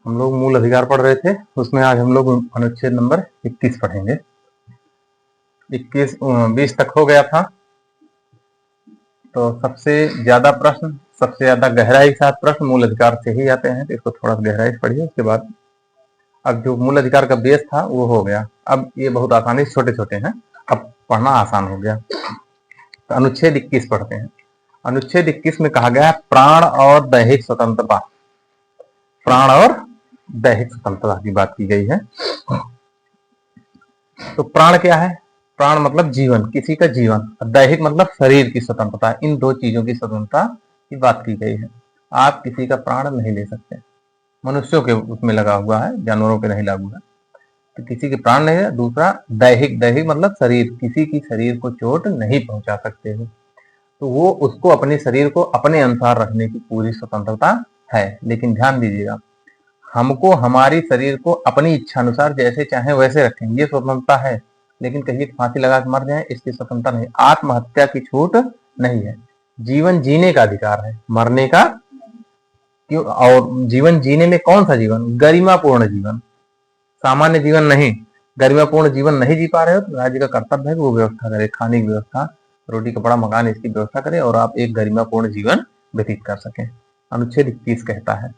हम लोग मूल अधिकार पढ़ रहे थे, उसमें आज हम लोग अनुच्छेद नंबर 21 पढ़ेंगे। 20 तक हो गया था। तो सबसे ज्यादा प्रश्न, सबसे ज्यादा गहराई के साथ प्रश्न मूल अधिकार से ही आते हैं, तो इसको थोड़ा सा गहराई से पढ़िए। उसके बाद अब जो मूल अधिकार का बेस था वो हो गया। अब ये बहुत आसानी से छोटे छोटे हैं, अब पढ़ना आसान हो गया। तो अनुच्छेद 21 पढ़ते हैं। अनुच्छेद 21 में कहा गया है प्राण और दैहिक स्वतंत्रता। प्राण और दैहिक स्वतंत्रता की बात की गई है। तो प्राण क्या है? प्राण मतलब जीवन, किसी का जीवन। दैहिक मतलब शरीर की स्वतंत्रता। इन दो चीजों की स्वतंत्रता की बात की गई है। आप किसी का प्राण नहीं ले सकते। मनुष्यों के उसमें लगा हुआ है, जानवरों के नहीं लागू है। तो किसी के प्राण नहीं है। दूसरा दैहिक, दैहिक मतलब शरीर, किसी की शरीर को चोट नहीं पहुंचा सकते हो। तो वो उसको अपने शरीर को अपने अनुसार रखने की पूरी स्वतंत्रता है। लेकिन ध्यान दीजिएगा, हमको हमारी शरीर को अपनी इच्छा अनुसार जैसे चाहे वैसे रखें, ये स्वतंत्रता है। लेकिन कहिए फांसी लगा के मर जाए, इसकी स्वतंत्रता नहीं। आत्महत्या की छूट नहीं है। जीवन जीने का अधिकार है, मरने का क्यों? और जीवन जीने में कौन सा जीवन? गरिमापूर्ण जीवन, सामान्य जीवन नहीं। गरिमापूर्ण जीवन नहीं जी पा रहे हो तो राज्य का कर्तव्य है कि वो व्यवस्था करे, खाने की व्यवस्था, रोटी कपड़ा मकान, इसकी व्यवस्था करे और आप एक गरिमापूर्ण जीवन व्यतीत कर सकें। अनुच्छेद 21 कहता है।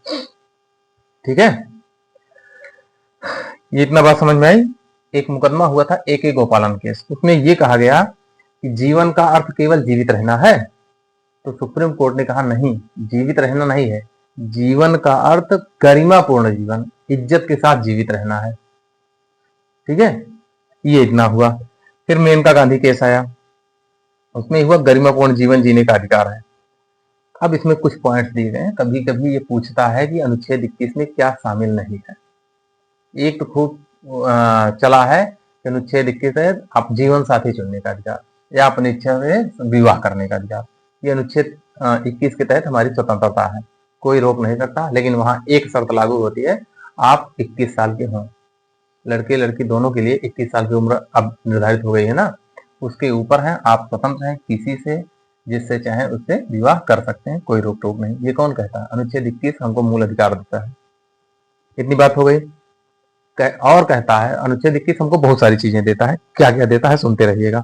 ठीक है, ये इतना बात समझ में आई। एक मुकदमा हुआ था AK गोपालन केस, उसमें ये कहा गया कि जीवन का अर्थ केवल जीवित रहना है। तो सुप्रीम कोर्ट ने कहा नहीं, जीवित रहना नहीं है, जीवन का अर्थ गरिमापूर्ण जीवन, इज्जत के साथ जीवित रहना है। ठीक है, ये इतना हुआ। फिर मेनका गांधी केस आया, उसमें हुआ गरिमापूर्ण जीवन जीने का अधिकार है। अब इसमें कुछ पॉइंट्स दिए गए हैं। कभी कभी ये पूछता है कि अनुच्छेद 21 में क्या शामिल नहीं है। एक तो खूब चला है कि अनुच्छेद 21 है आप जीवन साथी चुनने का अधिकार या अपनी इच्छा से विवाह करने का अधिकार। ये अनुच्छेद 21 के तहत हमारी स्वतंत्रता है, कोई रोक नहीं सकता। लेकिन वहां एक शर्त लागू होती है, आप 21 साल के हों। लड़के लड़की दोनों के लिए 21 साल की उम्र अब निर्धारित हो गई है ना, उसके ऊपर है। आप स्वतंत्र हैं, किसी से जिससे चाहे उससे विवाह कर सकते हैं, कोई रोक टोक नहीं। ये कौन कहता है? अनुच्छेद 21 हमको मूल अधिकार देता है। इतनी बात हो गई। और कहता है अनुच्छेद 21 हमको बहुत सारी चीजें देता है। क्या क्या देता है सुनते रहिएगा।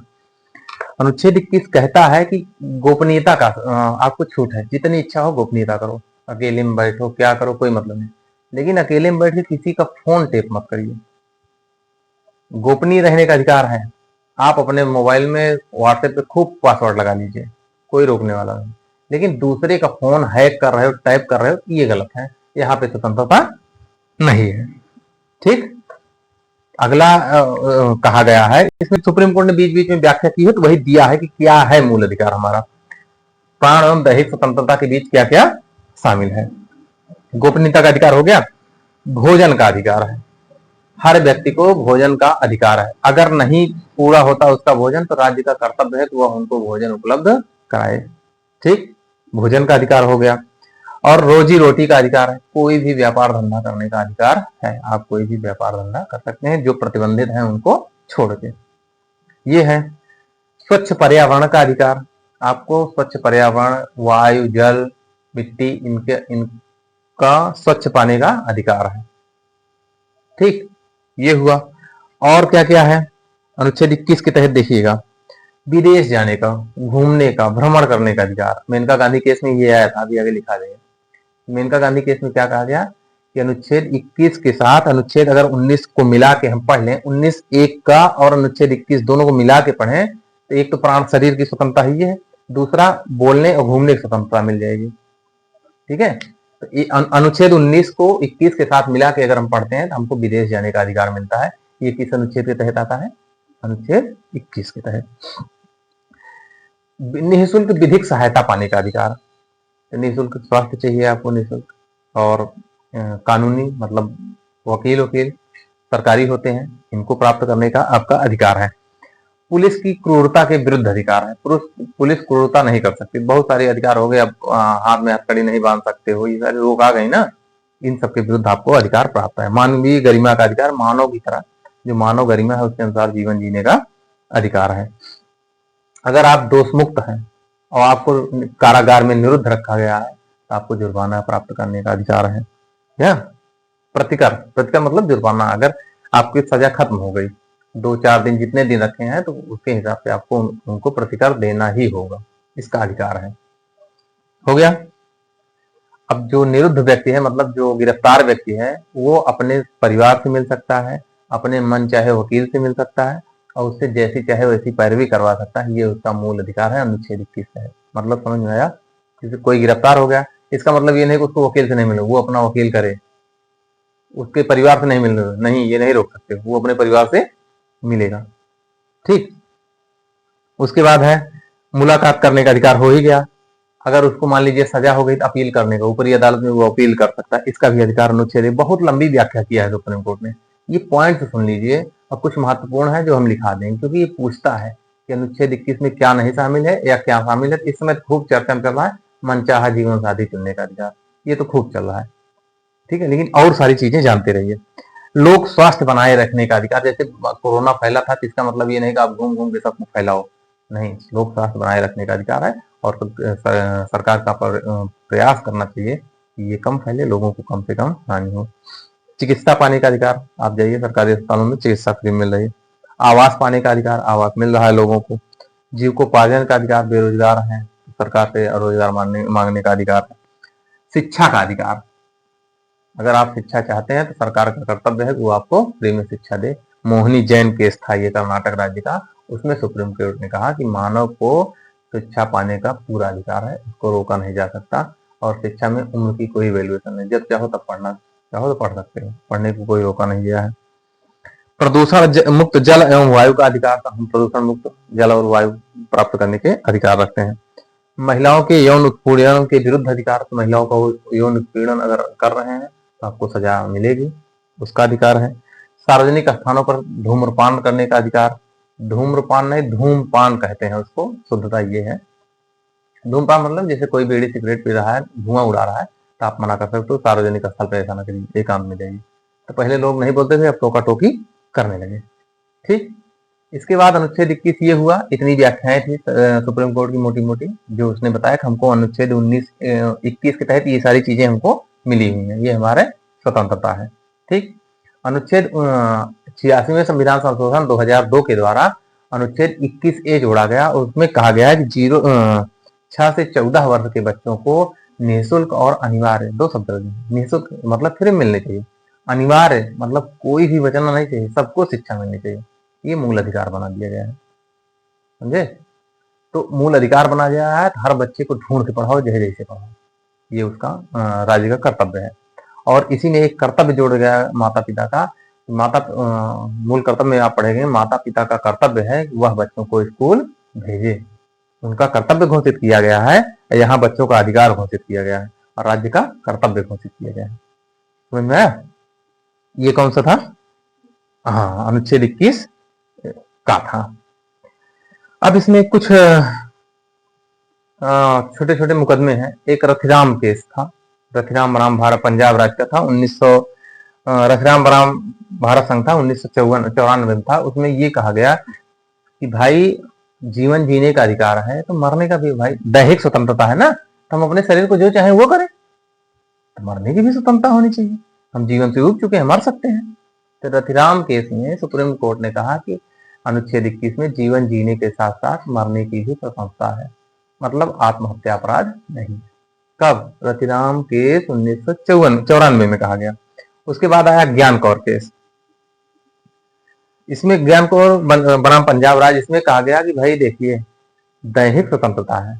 अनुच्छेद 21 कहता है कि गोपनीयता का आपको छूट है, जितनी इच्छा हो गोपनीयता करो, अकेले में बैठो, क्या करो, कोई मतलब नहीं। लेकिन अकेले में बैठ के किसी का फोन टेप मत करिए। गोपनीय रहने का अधिकार है। आप अपने मोबाइल में व्हाट्सएप पे खूब पासवर्ड लगा लीजिए, कोई रोकने वाला नहीं। लेकिन दूसरे का फोन हैक कर रहे हो, टाइप कर रहे हो, ये गलत है। यहाँ पे स्वतंत्रता नहीं है। ठीक, अगला कहा गया है, इसमें सुप्रीम कोर्ट ने बीच बीच में व्याख्या की है, तो वही दिया है कि क्या है मूल अधिकार हमारा। प्राण एवं दैहिक स्वतंत्रता के बीच क्या क्या शामिल है। गोपनीयता का अधिकार हो गया। भोजन का अधिकार है, हर व्यक्ति को भोजन का अधिकार है। अगर नहीं पूरा होता उसका भोजन तो राज्य का कर्तव्य है कि वह उनको भोजन उपलब्ध कराए। ठीक, भोजन का अधिकार हो गया। और रोजी रोटी का अधिकार है, कोई भी व्यापार धंधा करने का अधिकार है। आप कोई भी व्यापार धंधा कर सकते हैं, जो प्रतिबंधित है उनको छोड़ के। ये है स्वच्छ पर्यावरण का अधिकार। आपको स्वच्छ पर्यावरण, वायु, जल, मिट्टी, इनका स्वच्छ पाने का अधिकार है। ठीक, ये हुआ। और क्या क्या है अनुच्छेद 21 के तहत देखिएगा। विदेश जाने का, घूमने का, भ्रमण करने का अधिकार। मेनका गांधी केस में ये आया था, अभी आगे लिखा जाएगा। मेनका गांधी केस में क्या कहा गया कि अनुच्छेद 21 के साथ अनुच्छेद अगर 19 को मिला के हम पढ़ लें, 19(1) का और अनुच्छेद 21 दोनों को मिला के पढ़ें, तो एक तो प्राण शरीर की स्वतंत्रता ही है, दूसरा बोलने और घूमने की स्वतंत्रता मिल जाएगी। ठीक है, तो अनुच्छेद 19 को 21 के साथ मिला के अगर हम पढ़ते हैं तो हमको विदेश जाने का अधिकार मिलता है। ये किस अनुच्छेद के तहत आता है? अनुच्छेद 21 के तहत। निःशुल्क विधिक सहायता पाने का अधिकार। निःशुल्क स्वास्थ्य चाहिए आपको, निःशुल्क। और कानूनी मतलब वकील सरकारी होते हैं, इनको प्राप्त करने का आपका अधिकार है। पुलिस की क्रूरता के विरुद्ध अधिकार है। पुलिस क्रूरता नहीं कर सकती। बहुत सारे अधिकार हो गए। अब हाथ में हथकड़ी नहीं बांध सकते हो, ये सारे रोक आ गई ना। इन सबके विरुद्ध आपको अधिकार प्राप्त है। मानवीय गरिमा का अधिकार, मानव की तरह जो मानव गरिमा है उसके अनुसार जीवन जीने का अधिकार है। अगर आप दोष मुक्त हैं और आपको कारागार में निरुद्ध रखा गया है तो आपको जुर्माना प्राप्त करने का अधिकार है। क्या प्रतिकर, प्रतिकर मतलब जुर्माना। अगर आपकी सजा खत्म हो गई, 2-4 दिन जितने दिन रखे हैं, तो उसके हिसाब से आपको उनको प्रतिकर देना ही होगा, इसका अधिकार है। हो गया। अब जो निरुद्ध व्यक्ति है, मतलब जो गिरफ्तार व्यक्ति है, वो अपने परिवार से मिल सकता है, अपने मन चाहे वकील से मिल सकता है, और उससे जैसी चाहे वैसी पैरवी करवा सकता है। ये उसका मूल अधिकार है, अनुच्छेद 21 है। मतलब समझ में आया? जैसे कोई गिरफ्तार हो गया, इसका मतलब ये नहीं कि उसको वकील से नहीं मिले, वो अपना वकील करे। उसके परिवार से नहीं मिल रहे, नहीं, ये नहीं रोक सकते, वो अपने परिवार से मिलेगा। ठीक। उसके बाद है मुलाकात करने का अधिकार, हो ही गया। अगर उसको मान लीजिए सजा हो गई तो अपील करने का, ऊपरी अदालत में वो अपील कर सकता है, इसका भी अधिकार अनुच्छेद है। बहुत लंबी व्याख्या किया है सुप्रीम कोर्ट ने। ये पॉइंट सुन लीजिए, और कुछ महत्वपूर्ण है जो हम लिखा देंगे, क्योंकि ये पूछता है कि अनुच्छेद 21 में क्या नहीं शामिल है या क्या शामिल है। इस समय खूब चर्चा चल रहा है मनचाहा जीवन साथी चुनने का अधिकार, ये तो खूब चल रहा है। ठीक है, लेकिन और सारी चीजें जानते रहिए। लोक स्वास्थ्य बनाए रखने का अधिकार, जैसे कोरोना फैला था, तो इसका मतलब ये नहीं कि आप घूम घूम के सबको फैलाओ, नहीं, लोक स्वास्थ्य बनाए रखने का अधिकार है। और सरकार का प्रयास करना चाहिए कि ये कम फैले, लोगों को कम से कम हानि हो। चिकित्सा पाने का अधिकार, आप जाइए सरकारी अस्पतालों में चिकित्सा फ्री मिल रही है। आवास पाने का अधिकार, आवास मिल रहा है लोगों को। जीविकोपार्जन का अधिकार, बेरोजगार हैं, सरकार से रोजगार मांगने का अधिकार है। शिक्षा का अधिकार, अगर आप शिक्षा चाहते हैं तो सरकार का कर्तव्य है कि वो आपको फ्री में शिक्षा दे। मोहिनी जैन केस था ये कर्नाटक राज्य का, उसमें सुप्रीम कोर्ट ने कहा कि मानव को शिक्षा पाने का पूरा अधिकार है, उसको रोका नहीं जा सकता। और शिक्षा में उम्र की कोई वैल्यूएशन नहीं, जब चाहो तब पढ़ना चाहो तो पढ़ सकते हो, पढ़ने को कोई रोका नहीं गया है। प्रदूषण मुक्त जल एवं वायु का अधिकार, हम प्रदूषण मुक्त जल और वायु प्राप्त करने के अधिकार रखते हैं। महिलाओं के यौन उत्पीड़न के विरुद्ध अधिकार, तो महिलाओं का यौन उत्पीड़न अगर कर रहे हैं तो आपको सजा मिलेगी, उसका अधिकार है। सार्वजनिक स्थानों पर धूम्रपान करने का अधिकार, धूम्रपान नहीं धूमपान कहते हैं उसको, शुद्धता ये है। धूमपान मतलब जैसे कोई बीड़ी सिगरेट पी रहा है, धुआं उड़ा रहा है, तो आप मना कर सकते हो, सार्वजनिक स्थल पर ऐसा ना करिए, ये काम में जाइए। तो पहले लोग नहीं बोलते थे, अब टोका टोकी करने लगे। ठीक। इसके बाद अनुच्छेद 21 ये हुआ, इतनी व्याख्याएं थी सुप्रीम कोर्ट की मोटी मोटी, जो उसने बताया कि हमको अनुच्छेद 21 के तहत ये सारी चीजें हमको मिली हुई हैं, ये हमारे स्वतंत्रता है। ठीक। अनुच्छेद 86वें संविधान संशोधन 2002 के द्वारा अनुच्छेद 21A जोड़ा गया, और उसमें कहा गया है कि 6 से 14 वर्ष के बच्चों को निःशुल्क और अनिवार्य, दो शब्द लगे, निःशुल्क मतलब फ्री मिलनी चाहिए, अनिवार्य मतलब कोई भी बचना नहीं चाहिए, सबको शिक्षा मिलनी चाहिए। ये मूल अधिकार बना दिया गया है, समझे? तो मूल अधिकार बना गया है, हर बच्चे को ढूंढ के पढ़ाओ, जैसे जैसे पढ़ाओ, ये उसका राज्य का कर्तव्य है। और इसी में एक कर्तव्य जोड़ गया है माता पिता का। मूल कर्तव्य में आप पढ़ेंगे, माता पिता का कर्तव्य है कि वह बच्चों को स्कूल भेजे, उनका कर्तव्य घोषित किया गया है। यहाँ बच्चों का अधिकार घोषित किया गया है, और राज्य का कर्तव्य घोषित किया गया है। समझ में आया? ये कौन सा था? हाँ, अनुच्छेद 21 का था। अब इसमें कुछ छोटे छोटे मुकदमे हैं। एक रथिराम केस था, रथिराम राम भारत पंजाब राज्य का था, 1900 रथिराम राम भारत संघ था, 1994 में था। उसमें ये कहा गया कि भाई जीवन जीने का अधिकार है, तो मरने का भी, भाई दैहिक स्वतंत्रता है ना, तो हम अपने शरीर को जो चाहे वो करें, तो मरने की भी स्वतंत्रता होनी चाहिए। हम जीवन से उब चुके हैं, मर सकते हैं। तो रथिराम केस में सुप्रीम कोर्ट ने कहा कि अनुच्छेद 21 में जीवन जीने के साथ साथ मरने की भी प्रशंसा है, मतलब आत्महत्या अपराध नहीं। कब? रतिराम केस 1994 में कहा गया। उसके बाद आया ज्ञान कौर केस। इसमें ज्ञान कौर बनाम पंजाब राज्य, इसमें कहा गया कि भाई देखिए, दैहिक स्वतंत्रता है,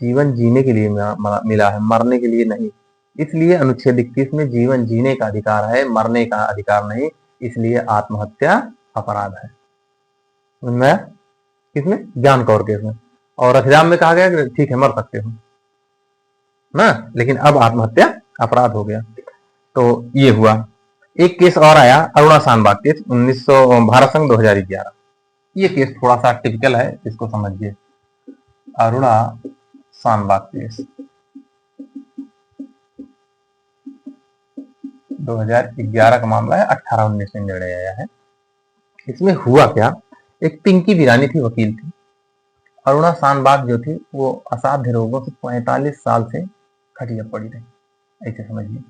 जीवन जीने के लिए मिला है, मरने के लिए नहीं। इसलिए अनुच्छेद 21 में जीवन जीने का अधिकार है, मरने का अधिकार नहीं, इसलिए आत्महत्या अपराध है। किसमें? ज्ञान कौर केस में। और रथिराम में कहा गया कि ठीक है, मर सकते हो ना, लेकिन अब आत्महत्या अपराध हो गया। तो ये हुआ। एक केस और आया, अरुणा शानबाग केस, 1900 भारत संघ 2011। ये केस थोड़ा सा टिपिकल है, इसको समझिए। अरुणा शानबाग केस 2011 का मामला है, 18-19 में निर्णय आया है। इसमें हुआ क्या, एक पिंकी बिरानी थी, वकील थी। अरुणा शानबाग जो थी वो असाध्य रोगों से 45 साल से खटिया पड़ी रही, ऐसे समझिए।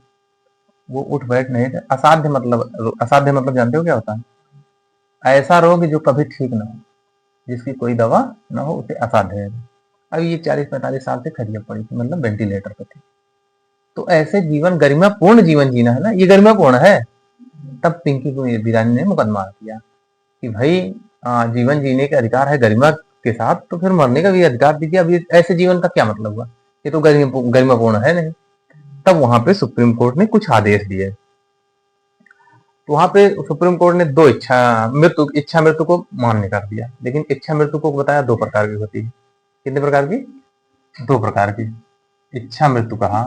वो उठ बैठ नहीं थे। असाध्य मतलब जानते हो क्या होता है? ऐसा रोग जो कभी ठीक ना हो, जिसकी कोई दवा ना हो, उसे असाध्य है। अब ये 40-45 साल से खरियत पड़ी थी, मतलब वेंटिलेटर पे थी। तो ऐसे जीवन, गरिमापूर्ण जीवन जीना है ना, ये गरिमापूर्ण है। तब पिंकी को बिरानी ने मुकदमा किया कि भाई जीवन जीने के अधिकार है गरिमा के साथ, तो फिर मरने का भी अधिकार दीजिए। अब ये ऐसे जीवन का क्या मतलब हुआ? ये तो गरिमापूर्ण है नहीं। तब वहां पे सुप्रीम कोर्ट ने कुछ आदेश दिए। तो वहां पे सुप्रीम कोर्ट ने दो इच्छा मृत्यु को मान्य कर दिया। लेकिन इच्छा मृत्यु को बताया दो प्रकार की होती है। कितने प्रकार की? दो प्रकार की इच्छा मृत्यु कहा।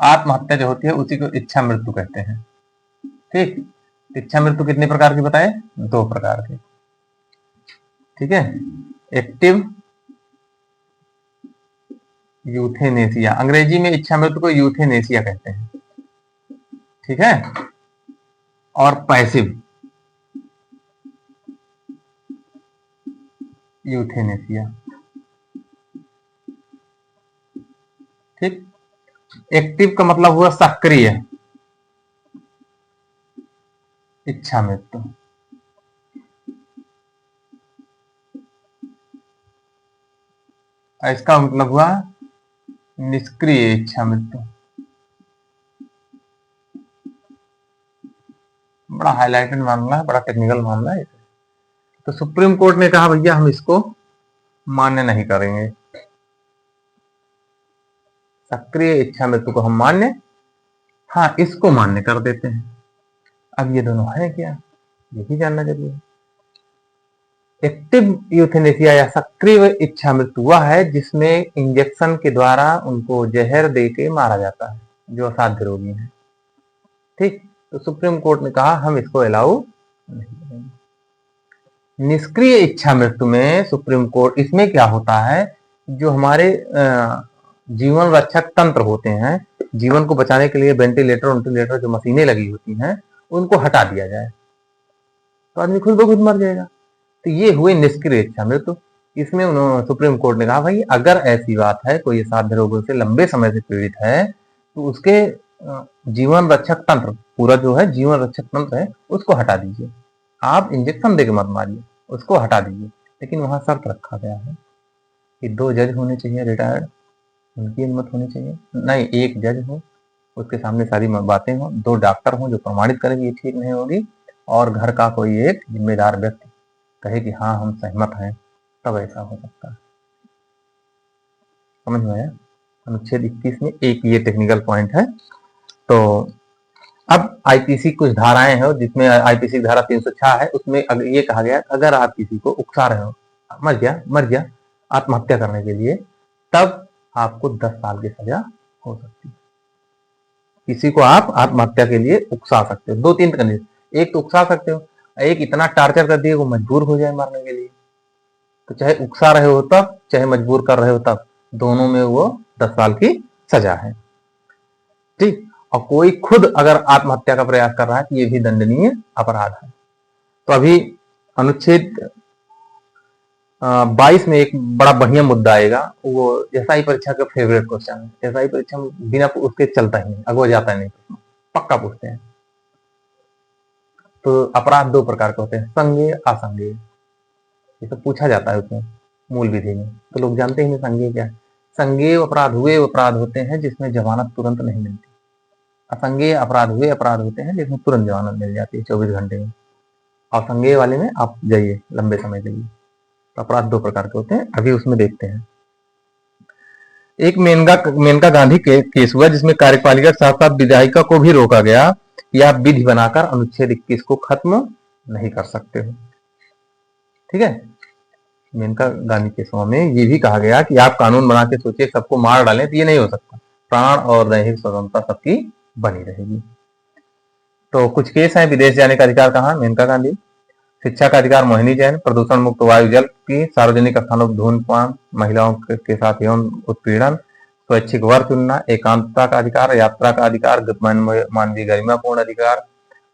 आत्महत्या जो होती है उसी को इच्छा मृत्यु कहते हैं। ठीक, इच्छा मृत्यु कितने प्रकार की बताए? दो प्रकार की। ठीक है, एक्टिव यूथेनेसिया, अंग्रेजी में इच्छा मृत्यु को यूथेनेसिया कहते हैं। ठीक है, और पैसिव यूथेनेसिया। ठीक, एक्टिव का मतलब हुआ सक्रिय इच्छा मृत्यु, इसका मतलब हुआ निष्क्रिय इच्छा मृत्यु। बड़ा हाईलाइटेड मामला है, बड़ा टेक्निकल मामला है। तो सुप्रीम कोर्ट ने कहा भैया हम इसको मान्य नहीं करेंगे, सक्रिय इच्छा मृत्यु को हम मान्य, हाँ इसको मान्य कर देते हैं। अब ये दोनों है क्या, ये भी जानना जरूरी है। एक्टिव यूथेनेसिया या सक्रिय इच्छा मृत्यु वह है जिसमें इंजेक्शन के द्वारा उनको जहर दे के मारा जाता है, जो असाध्य रोगी है। ठीक, तो सुप्रीम कोर्ट ने कहा हम इसको अलाउ नहीं करेंगे। निष्क्रिय इच्छा मृत्यु में सुप्रीम कोर्ट, इसमें क्या होता है, जो हमारे जीवन रक्षक तंत्र होते हैं, जीवन को बचाने के लिए वेंटिलेटर जो मशीनें लगी होती हैं, उनको हटा दिया जाए तो आदमी खुद ब खुद मर जाएगा। तो ये हुए निष्क्रिय इच्छा मृत्यु। इसमें सुप्रीम कोर्ट ने कहा भाई अगर ऐसी बात है, कोई असाध्य रोगों से लंबे समय से पीड़ित है, तो उसके जीवन रक्षक तंत्र, पूरा जो है जीवन रक्षक तंत्र है, उसको हटा दीजिए। आप इंजेक्शन देके मत मारिए, उसको हटा दीजिए। लेकिन वहां शर्त रखा गया है कि 2 जज होने चाहिए रिटायर्ड, उनकी अनुमति होनी चाहिए। नहीं, 1 जज हो, उसके सामने सारी बातें हो, 2 डॉक्टर हो जो प्रमाणित करें कि ये ठीक नहीं होगी, और घर का कोई एक जिम्मेदार व्यक्ति कहे कि हाँ हम सहमत हैं, तब ऐसा हो सकता है। समझ में आया? अनुच्छेद 21 में एक ये टेक्निकल पॉइंट है। तो अब आईपीसी कुछ धाराएं हैं, जिसमें आईपीसी धारा 306 है, उसमें ये कहा गया अगर आप किसी को उकसा रहे हो, मर गया आत्महत्या करने के लिए, तब आपको 10 साल की सजा हो सकती है। किसी को आप आत्महत्या के लिए उकसा सकते हो, 2-3 कंडीशन, एक तो उकसा सकते हो, एक इतना टार्चर कर दिए वो मजबूर हो जाए मरने के लिए। तो चाहे उकसा रहे हो तब, चाहे मजबूर कर रहे हो तब, दोनों में वो 10 साल की सजा है। ठीक, और कोई खुद अगर आत्महत्या का प्रयास कर रहा है तो ये भी दंडनीय अपराध है। तो अभी अनुच्छेद 22 में एक बड़ा बढ़िया मुद्दा आएगा, वो एसआई परीक्षा का फेवरेट क्वेश्चन है। एसआई परीक्षा में बिना उसके चलता ही नहीं, अगवा जाता नहीं, पक्का पूछते हैं। तो अपराध 2 प्रकार के होते हैं, संज्ञेय असंज्ञेय। ये तो पूछा जाता है उसमें मूल विधि में, तो लोग जानते ही नहीं संज्ञेय क्या है। संज्ञेय अपराध हुए अपराध होते हैं जिसमें जमानत तुरंत नहीं मिलती। असंज्ञेय अपराध हुए अपराध होते हैं जिसमें तुरंत जमानत मिल जाती है 24 घंटे में। और संज्ञेय वाले में आप जाइए लंबे समय के लिए। तो अपराध 2 प्रकार के होते हैं, अभी उसमें देखते हैं। एक मेनका गांधी के केस हुआ जिसमें कार्यपालिका के साथ साथ विधायिका को भी रोका गया कि आप विधि बनाकर अनुच्छेद 21 को खत्म नहीं कर सकते हो। ठीक है, मेनका गांधी के केस में ये भी कहा गया कि आप कानून बना के सोचिए सबको मार डालें, तो ये नहीं हो सकता। प्राण और दैहिक स्वतंत्रता सबकी बनी रहेगी। तो कुछ केस है, विदेश जाने का अधिकार कहा, मेनका गांधी। शिक्षा का अधिकार, मोहिनी जैन। प्रदूषण मुक्त वायु जल की, सार्वजनिक स्थानों पर धूम्रपान, महिलाओं के साथ यौन उत्पीड़न, स्वैच्छिक वर चुनना, एकांतता का अधिकार, यात्रा का अधिकार, मानवीय गरिमापूर्ण अधिकार,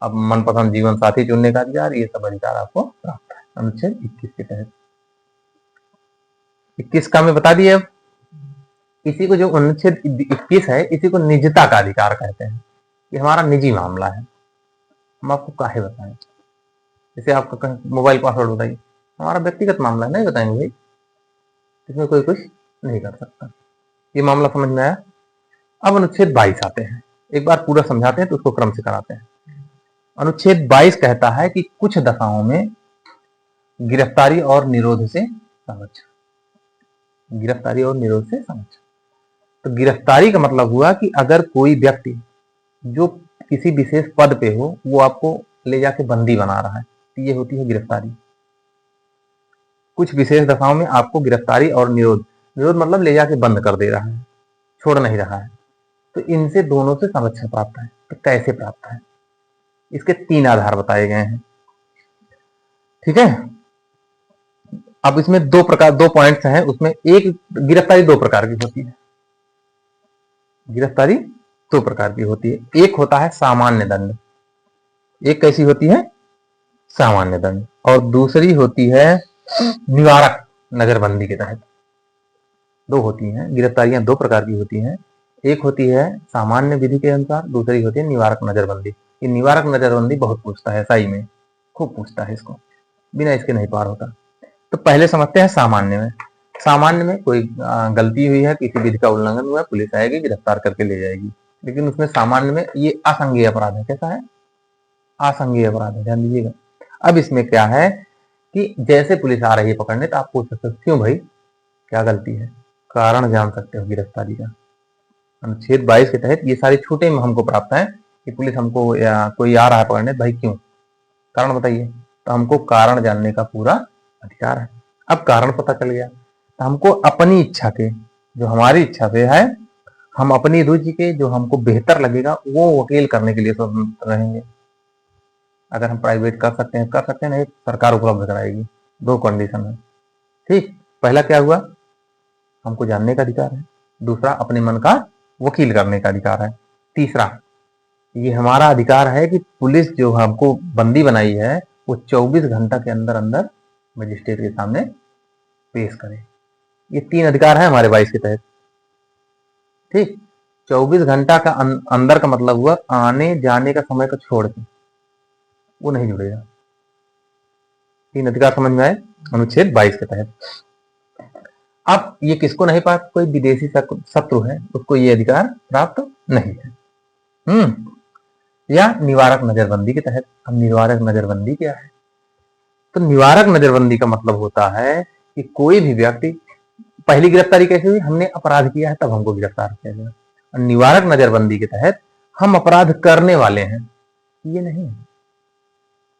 अब मनपसंद जीवन साथी चुनने का अधिकार, ये सब अधिकार आपको प्राप्त है अनुच्छेद 21 के तहत। 21 का मैं बता दिए। अब इसी को जो अनुच्छेद 21 है, इसी को निजता का अधिकार कहते हैं। ये हमारा निजी मामला है, हम आपको काहे बताएं। जैसे आपका मोबाइल पासवर्ड बताइए, हमारा व्यक्तिगत मामला है, नहीं बताएंगे भाई, इसमें कोई कुछ नहीं कर सकता। ये मामला समझ में आया। अब अनुच्छेद 22 आते हैं, एक बार पूरा समझाते हैं तो उसको क्रम से कराते हैं। अनुच्छेद 22 कहता है कि कुछ दफाओं में गिरफ्तारी और निरोध से संरक्षण, गिरफ्तारी और निरोध से संरक्षण। तो गिरफ्तारी का मतलब हुआ कि अगर कोई व्यक्ति जो किसी विशेष पद पे हो वो आपको ले जाके बंदी बना रहा है, तो ये होती है गिरफ्तारी। कुछ विशेष दफाओं में आपको गिरफ्तारी और निरोध, निरोध मतलब ले जाके बंद कर दे रहा है, छोड़ नहीं रहा है, तो इनसे दोनों से संरक्षण प्राप्त है। तो कैसे प्राप्त है, इसके 3 आधार बताए गए हैं। ठीक है, अब इसमें 2 पॉइंट्स हैं, उसमें एक गिरफ्तारी 2 प्रकार की होती है, गिरफ्तारी 2 प्रकार की होती है। एक होता है सामान्य दंड, एक कैसी होती है, सामान्य दंड, और दूसरी होती है निवारक नजरबंदी के तहत। 2 होती हैं गिरफ्तारियां, 2 प्रकार की होती हैं। एक होती है सामान्य विधि के अनुसार, दूसरी होती है निवारक नजरबंदी। ये निवारक नजरबंदी बहुत पूछता है, सही में खूब पूछता है, इसको बिना इसके नहीं पार होता। तो पहले समझते हैं सामान्य में। सामान्य में कोई गलती हुई है, किसी विधि का उल्लंघन हुआ है, पुलिस आएगी, गिरफ्तार करके ले जाएगी। लेकिन उसमें सामान्य में ये असंज्ञेय अपराध है। कैसा है, असंज्ञेय अपराध है, ध्यान दीजिएगा। अब इसमें क्या है कि जैसे पुलिस आ रही है पकड़ने, तो आप पूछ सकते हो क्यों भाई, क्या गलती है, कारण जान सकते हो गिरफ्तारी का। अनुच्छेद 22 के तहत ये सारी छूटें हमको प्राप्त है कि पुलिस हमको या कोई आ रहा है पकड़ने, भाई क्यों, कारण बताइए, तो हमको कारण जानने का पूरा अधिकार है। अब कारण पता चल गया तो हमको अपनी इच्छा के, जो हमारी इच्छा से है, हम अपनी रुचि के जो हमको बेहतर लगेगा वो वकील करने के लिए स्वतंत्र रहेंगे। अगर हम प्राइवेट कर सकते हैं, नहीं सरकार उपलब्ध कराएगी। 2 कंडीशन है। ठीक, पहला क्या हुआ, हमको जानने का अधिकार है, दूसरा अपने मन का वकील करने का अधिकार है, तीसरा ये हमारा अधिकार है कि पुलिस जो हमको बंदी बनाई है वो 24 घंटा के अंदर अंदर मजिस्ट्रेट के सामने पेश करे। ये 3 अधिकार है हमारे 22 के तहत। ठीक, 24 घंटा का अंदर का मतलब हुआ आने जाने का समय को छोड़ के वो नहीं जुड़ेगा। 3 अधिकार समझ में आए अनुच्छेद 22 के तहत। अब ये किसको नहीं पाता, कोई विदेशी शत्रु है उसको ये अधिकार प्राप्त नहीं है। या निवारक नजरबंदी के तहत। अब निवारक नजरबंदी क्या है, तो निवारक नजरबंदी का मतलब होता है कि कोई भी व्यक्ति, पहली गिरफ्तारी कैसे हुई, हमने अपराध किया है तब हमको गिरफ्तार किया गया। और निवारक नजरबंदी के तहत हम अपराध करने वाले हैं, ये नहीं है,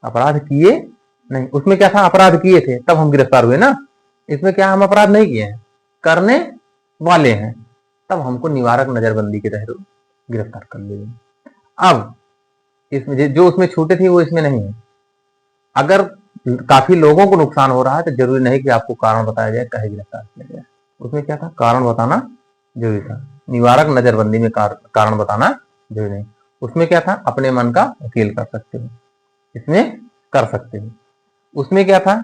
अपराध किए नहीं। उसमें क्या था, अपराध किए थे तब हम गिरफ्तार हुए ना, इसमें क्या हम अपराध नहीं किए हैं, करने वाले हैं, तब हमको निवारक नजरबंदी के तहत गिरफ्तार कर लिया। अब इसमें जो उसमें छूटे थे वो इसमें नहीं है। अगर काफी लोगों को नुकसान हो रहा है तो जरूरी नहीं कि आपको कारण बताया जाए कहे गिरफ्तार किया गया। उसमें क्या था, कारण बताना जरूरी था। निवारक नजरबंदी में कारण बताना जरूरी नहीं। उसमें क्या था, अपने मन का वकील कर सकते हो, इसमें कर सकते हो। उसमें क्या था,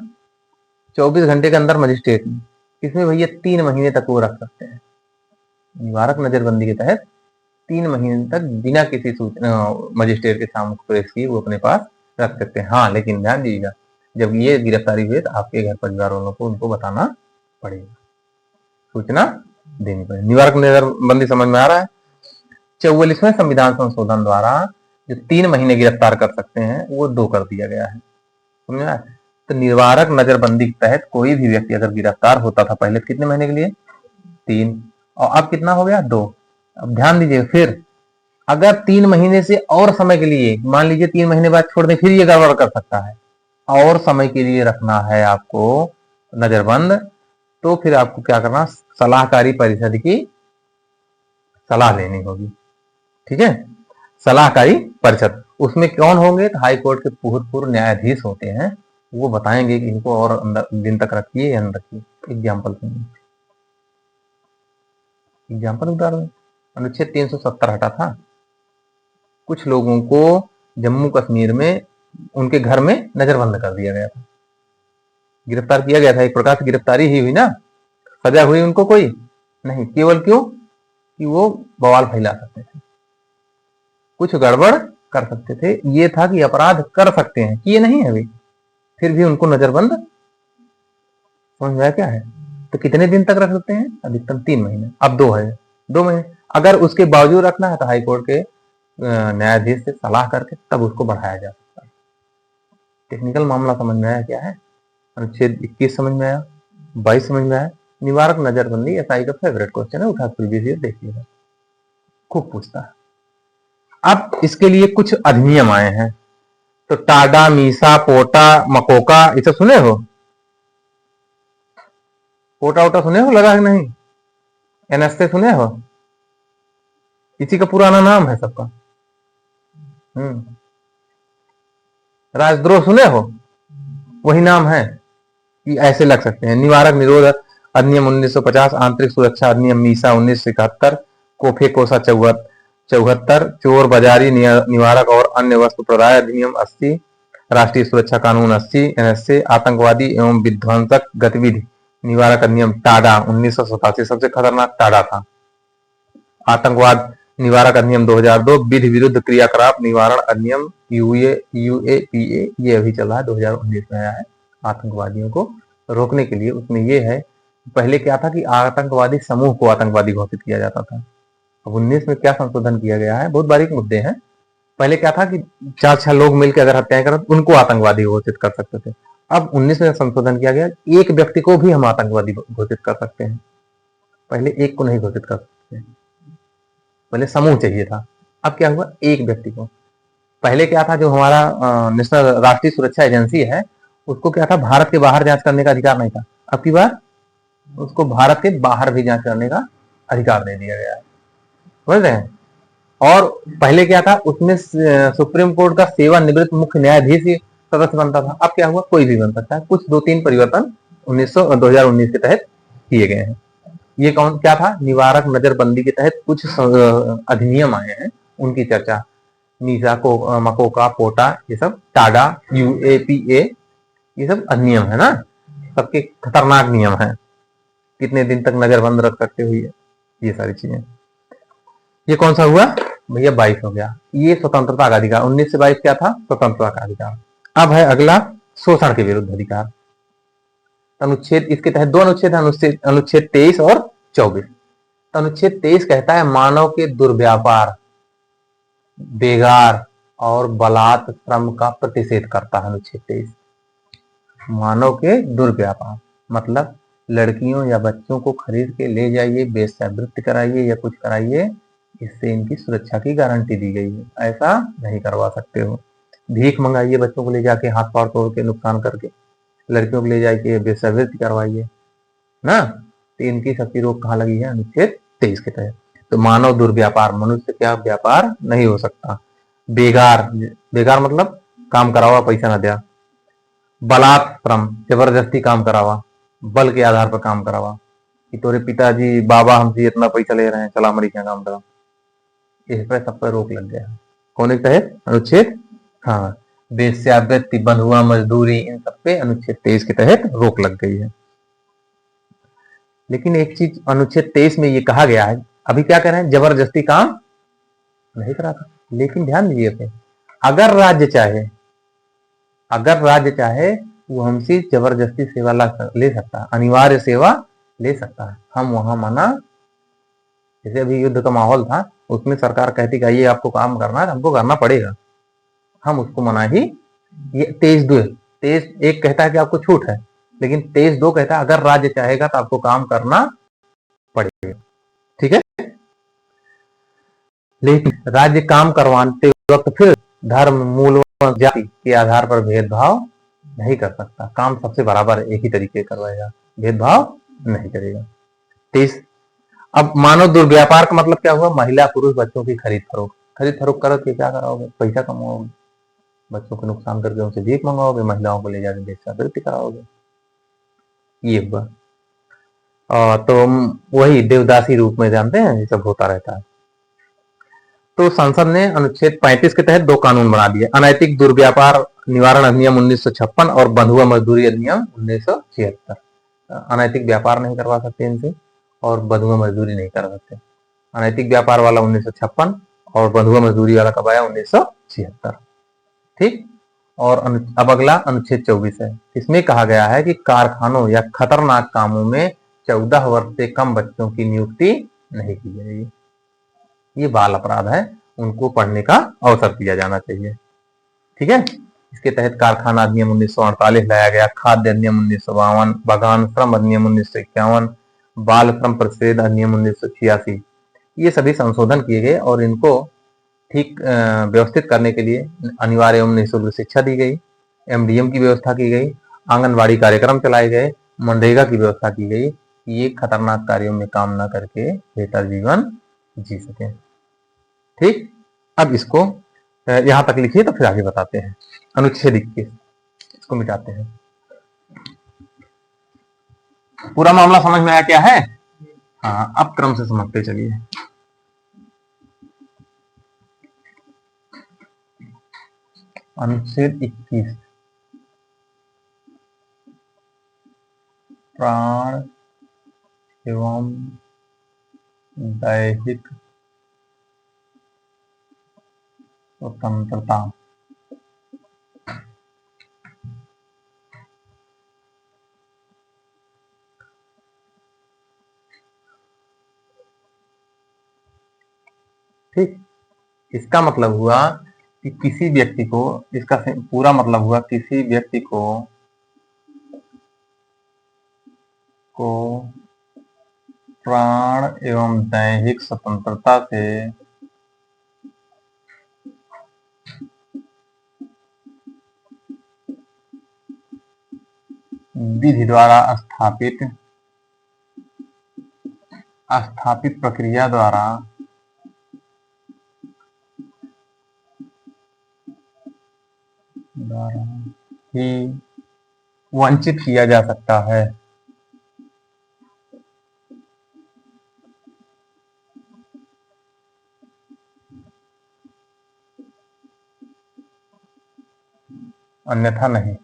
24 घंटे के अंदर मजिस्ट्रेट में, इसमें भैया 3 महीने तक वो रख सकते हैं। निवारक नजरबंदी के तहत 3 महीने तक बिना किसी सूचना मजिस्ट्रेट के सामने पेश किए वो अपने पास रख सकते हैं। हाँ, लेकिन ध्यान दीजिएगा, जब ये गिरफ्तारी हुई तो आपके घर परिवार वालों को उनको बताना पड़ेगा, सूचना देनी पड़ेगी। निवारक नजरबंदी समझ में आ रहा है। 44वें संविधान संशोधन द्वारा जो 3 महीने गिरफ्तार कर सकते हैं वो 2 कर दिया गया है, समझ में आया। तो निवारक नजरबंदी के तहत कोई भी व्यक्ति अगर गिरफ्तार होता था पहले कितने महीने के लिए, 3, और अब कितना हो गया, 2। अब ध्यान दीजिए, फिर अगर 3 महीने से और समय के लिए, मान लीजिए 3 महीने बाद छोड़ दें, फिर ये गड़बड़ कर सकता है, और समय के लिए रखना है आपको नजरबंद, तो फिर आपको क्या करना, सलाहकारी परिषद की सलाह लेनी होगी। ठीक है, सलाहकारी परिषद, उसमें कौन होंगे, तो हाई कोर्ट के भूतपूर्व न्यायाधीश होते हैं, वो बताएंगे कि इनको और दिन तक रखिए या न रखिए। एग्जाम्पल उदाहरण, अनुच्छेद 370 हटा था। कुछ लोगों को जम्मू कश्मीर में उनके घर में नजरबंद कर दिया गया था, गिरफ्तार किया गया था, एक प्रकार से गिरफ्तारी ही हुई ना, सजा हुई उनको कोई नहीं, केवल क्यों कि वो बवाल फैला सकते थे। कुछ गड़बड़ कर सकते थे। ये था कि अपराध कर सकते हैं, किए नहीं है अभी, फिर भी उनको नजरबंद, समझ में आया क्या है। तो कितने दिन तक रख सकते हैं? अधिकतम 3 महीने। अब 2 है, 2 महीने। अगर उसके बावजूद रखना है तो हाईकोर्ट के न्यायाधीश से सलाह करके तब उसको बढ़ाया जा सकता है। टेक्निकल मामला समझ में आया क्या है? अनुच्छेद 21 समझ में आया, 22 समझ में आया। निवारक नजरबंदी एसआई का फेवरेट क्वेश्चन है, उठा प्रीवियस ईयर देखिएगा, खूब पूछता है। अब इसके लिए कुछ अधिनियम आए हैं, तो टाडा, मीसा, पोटा, मकोका, ये सब सुने हो? पोटा वोटा सुने हो लगा कि नहीं? एनएसए सुने हो? इसी का पुराना नाम है सबका। राजद्रोह सुने हो? वही नाम है, कि ऐसे लग सकते हैं। निवारक निरोध अधिनियम 1950, आंतरिक सुरक्षा अधिनियम मीसा 1971, कोफे कोसा 74, चोर बाजारी निवारक और अन्य वस्तु प्रदाय अधिनियम 80, राष्ट्रीय सुरक्षा कानून 80, एनएसए, आतंकवादी एवं विध्वंसक गतिविधि निवारक अधिनियम टाडा 1987, सबसे खतरनाक टाडा था। आतंकवाद निवारक अधिनियम 2002, विधि विरुद्ध क्रियाकलाप निवारण अधिनियम यूएपीए, ये अभी चल रहा है, 2019 में आया है। आतंकवादियों को रोकने के लिए उसमें ये है, पहले क्या था कि आतंकवादी समूह को आतंकवादी घोषित किया जाता था। अब 19 में क्या संशोधन किया गया है, बहुत बारीक मुद्दे हैं। पहले क्या था कि 4-6 लोग मिलकर अगर हत्याएं करें तो उनको आतंकवादी घोषित कर सकते थे। अब 19 में संशोधन किया गया, एक व्यक्ति को भी हम आतंकवादी घोषित कर सकते हैं, पहले एक को नहीं घोषित कर सकते, पहले समूह चाहिए था। अब क्या हुआ, एक व्यक्ति को। पहले क्या था, जो हमारा नेशनल राष्ट्रीय सुरक्षा एजेंसी है, उसको क्या था, भारत के बाहर जांच करने का अधिकार नहीं था। अब की बार उसको भारत के बाहर भी जांच करने का अधिकार दे दिया गया है, समझ रहे हैं। और पहले क्या था, उसमें सुप्रीम कोर्ट का सेवानिवृत्त मुख्य न्यायाधीश सदस्य बनता था। अब क्या हुआ, कोई भी बन सकता है। कुछ 2-3 परिवर्तन 2019 के तहत किए गए हैं। ये कौन क्या था, निवारक नजरबंदी के तहत कुछ अधिनियम आए हैं, उनकी चर्चा। मीसा को मकोका, पोटा, ये सब, टाडा, यूएपीए, ये सब अधिनियम है ना, सबके खतरनाक नियम है। कितने दिन तक नजरबंद रख सकते हो, ये सारी चीजें। ये कौन सा हुआ भैया, 22 हो गया। ये स्वतंत्रता का अधिकार, 19 से 22 क्या था, स्वतंत्रता का अधिकार। अब है अगला, शोषण के विरुद्ध अधिकार। अनुच्छेद, इसके तहत 2 अनुच्छेद है, अनुच्छेद 23 और 24। अनुच्छेद 23 कहता है मानव के दुर्व्यापार, बेगार और बलात् श्रम का प्रतिषेध करता है। अनुच्छेद 23 मानव के दुर्व्यापार मतलब लड़कियों या बच्चों को खरीद के ले जाइए, वेश्यावृत्ति कराइए या कुछ कराइए, इससे इनकी सुरक्षा की गारंटी दी गई है, ऐसा नहीं करवा सकते हो। भीख मंगाइए बच्चों को ले जाके, हाथ पांव तोड़ के, नुकसान करके, लड़कियों को ले जाके वेश्यावृत्ति करवाइए ना, तो इनकी सबकी रोक कहाँ लगी है, अनुच्छेद 23 के तहत। तो मानव दुर्व्यापार, मनुष्य क्या व्यापार नहीं हो सकता। बेगार, बेगार मतलब काम करावा पैसा ना दिया। बलात् श्रम, जबरदस्ती काम करावा, बल के आधार पर काम करावा, कि तोरे पिताजी बाबा हमसे इतना पैसा ले रहे हैं, चला हमारी क्या काम करा, इस पर सब पर रोक लग गया है। कौन एक तहत, अनुच्छेद, हाँ, वेश्यावृत्ति, बंधुआ मजदूरी, इन सब पे अनुच्छेद 23 के तहत रोक लग गई है। लेकिन एक चीज अनुच्छेद 23 में ये कहा गया है, अभी क्या कह रहे हैं, जबरदस्ती काम नहीं कराता। लेकिन ध्यान दीजिए, अगर राज्य चाहे वो हमसे जबरदस्ती सेवा ले सकता है, अनिवार्य सेवा ले सकता है। हम वहां मना, जैसे अभी युद्ध का माहौल था, उसमें सरकार कहती कि ये आपको काम करना है, हमको करना पड़ेगा, हम उसको मना ही। ये 23(2) एक कहता है कि आपको छूट है, लेकिन 23(2) कहता है अगर राज्य चाहेगा तो आपको काम करना पड़ेगा, ठीक है। लेकिन राज्य काम करवाते वक्त फिर धर्म, मूल, जाति के आधार पर भेदभाव नहीं कर सकता। काम सबसे बराबर एक ही तरीके करवाएगा, भेदभाव नहीं करेगा। 23। अब मानव दुर्व्यापार का मतलब क्या हुआ, महिला पुरुष बच्चों की खरीद फरोख्त करके क्या कराओगे, पैसा कमाओगे, बच्चों को नुकसान करके उनसे भीख मंगाओगे, महिलाओं को ले जाकर वेश्यावृत्ति कराओगे, ये हुआ। तो वही देवदासी रूप में जानते हैं, ये सब होता रहता है। तो संसद ने अनुच्छेद 35 के तहत 2 कानून बना दिए, अनैतिक दुर्व्यापार निवारण अधिनियम 1956 और बंधुआ मजदूरी अधिनियम 1976। अनैतिक व्यापार नहीं करवा सकते इनसे और बंधुआ मजदूरी नहीं कर सकते। अनैतिक व्यापार वाला 1956 और बंधुआ मजदूरी वाला कब आया? 1976। ठीक। और अब अगला अनुच्छेद 24 है। इसमें कहा गया है कि कारखानों या खतरनाक कामों में 14 वर्ष से कम बच्चों की नियुक्ति नहीं की जाएगी। ये बाल अपराध है, उनको पढ़ने का अवसर दिया जाना चाहिए। ठीक है। इसके तहत कारखाना अधिनियम 1948 लाया गया, खाद्य अधिनियम 1952, बगान श्रम अधिनियम 1951, बाल श्रम प्रतिषेध अधिनियम 1986। ये सभी संशोधन किए गए और इनको ठीक व्यवस्थित करने के लिए अनिवार्य एवं निःशुल्क शिक्षा दी गई, एमडीएम की व्यवस्था की गई, आंगनबाड़ी कार्यक्रम चलाए गए, मनरेगा की व्यवस्था की गई कि ये खतरनाक कार्यों में काम न करके बेहतर जीवन जी सके। ठीक। अब इसको यहां तक लिखिए, तो फिर आगे बताते हैं। अनुच्छेद 21 इसको मिटाते हैं। पूरा मामला समझ में आया क्या है? हाँ, अब क्रम से समझते चलिए। अनुच्छेद 21 प्राण एवं दैहिक स्वतंत्रता। ठीक। इसका मतलब हुआ कि किसी व्यक्ति को, इसका पूरा मतलब हुआ किसी व्यक्ति को प्राण एवं दैहिक स्वतंत्रता से विधि द्वारा स्थापित प्रक्रिया द्वारा ही वंचित किया जा सकता है। अन्यथा नहीं।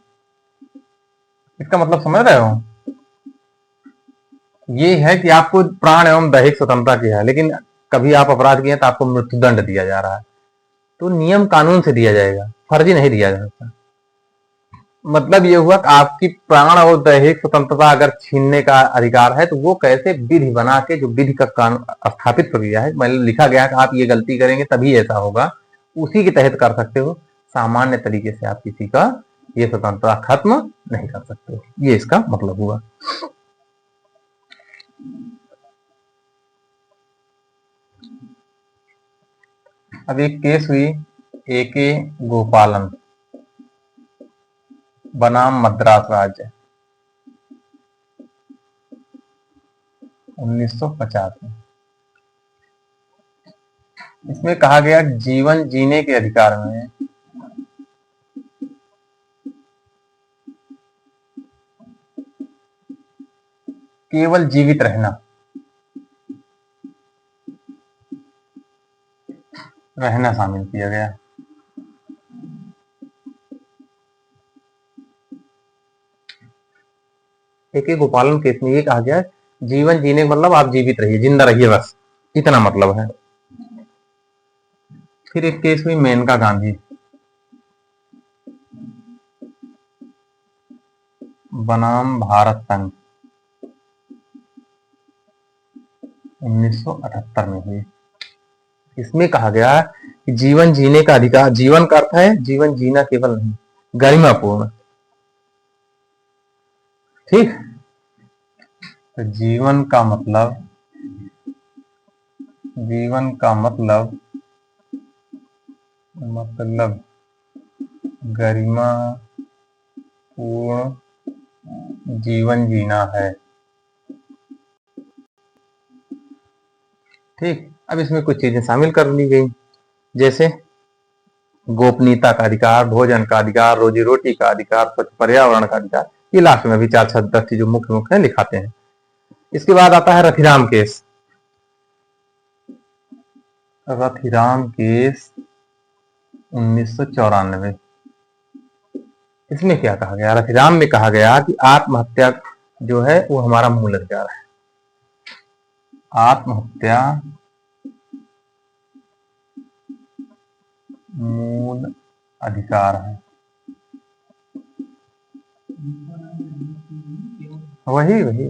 इसका मतलब समझ रहे हो? ये है कि आपको प्राण एवं दैहिक स्वतंत्रता की है, लेकिन कभी आप अपराध किए तो आपको मृत्युदंड दिया जा रहा है, तो नियम कानून से दिया जाएगा, फर्जी नहीं दिया जा सकता। मतलब ये हुआ कि आपकी प्राण और दैहिक स्वतंत्रता अगर छीनने का अधिकार है, तो वो कैसे विधि बना के, जो विधि का कानून स्थापित प्रक्रिया है, मतलब लिखा गया कि आप ये गलती करेंगे तभी ऐसा होगा, उसी के तहत कर सकते हो। सामान्य तरीके से आप किसी का ये स्वतंत्रता खत्म नहीं कर सकते। ये इसका मतलब हुआ। अब एक केस हुई A.K. गोपालन बनाम मद्रास राज्य 1950 में। इसमें कहा गया जीवन जीने के अधिकार में केवल जीवित रहना शामिल किया गया। A.K. गोपालन केस में ये कहा गया जीवन जीने का मतलब आप जीवित रहिए, जिंदा रहिए, बस इतना मतलब है। फिर एक केस हुई मेनका गांधी बनाम भारत संघ 1978 में हुई। इसमें कहा गया कि जीवन जीने का अधिकार, जीवन का अर्थ है जीवन जीना केवल नहीं, गरिमापूर्ण। ठीक। तो जीवन का मतलब गरिमा पूर्ण जीवन जीना है। ठीक। अब इसमें कुछ चीजें शामिल कर ली गई, जैसे गोपनीयता का अधिकार, भोजन का अधिकार, रोजी रोटी का अधिकार, स्वच्छ पर्यावरण का अधिकार। ये लास्ट में भी 4-10 चीजों मुख्य मुख्य लिखाते हैं। इसके बाद आता है रथिराम केस। रथिराम केस 1994। इसमें क्या कहा गया? रथिराम में कहा गया कि आत्महत्या जो है वो हमारा मूल अधिकार है। आत्महत्या मूल अधिकार है। वही वही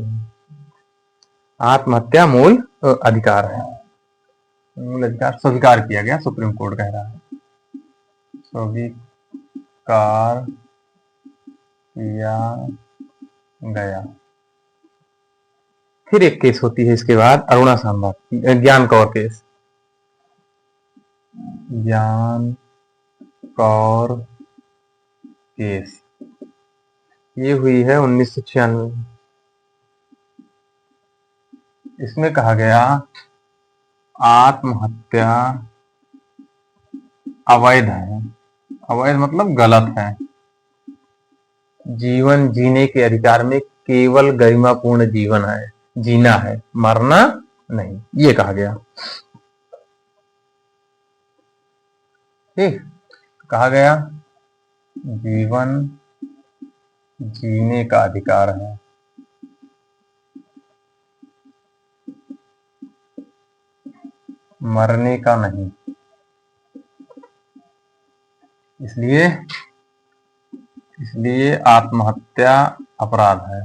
आत्महत्या मूल अधिकार है। मूल अधिकार स्वीकार किया गया, सुप्रीम कोर्ट कह रहा है स्वीकार किया गया। फिर एक केस होती है इसके बाद, अरुणा सांबा ज्ञान कौर केस। ज्ञान कौर केस ये हुई है 1996। इसमें कहा गया आत्महत्या अवैध है। अवैध मतलब गलत है। जीवन जीने के अधिकार में केवल गरिमापूर्ण जीवन है, जीना है, मरना नहीं, ये कहा गया। ठीक, कहा गया जीवन जीने का अधिकार है, मरने का नहीं। इसलिए आत्महत्या अपराध है।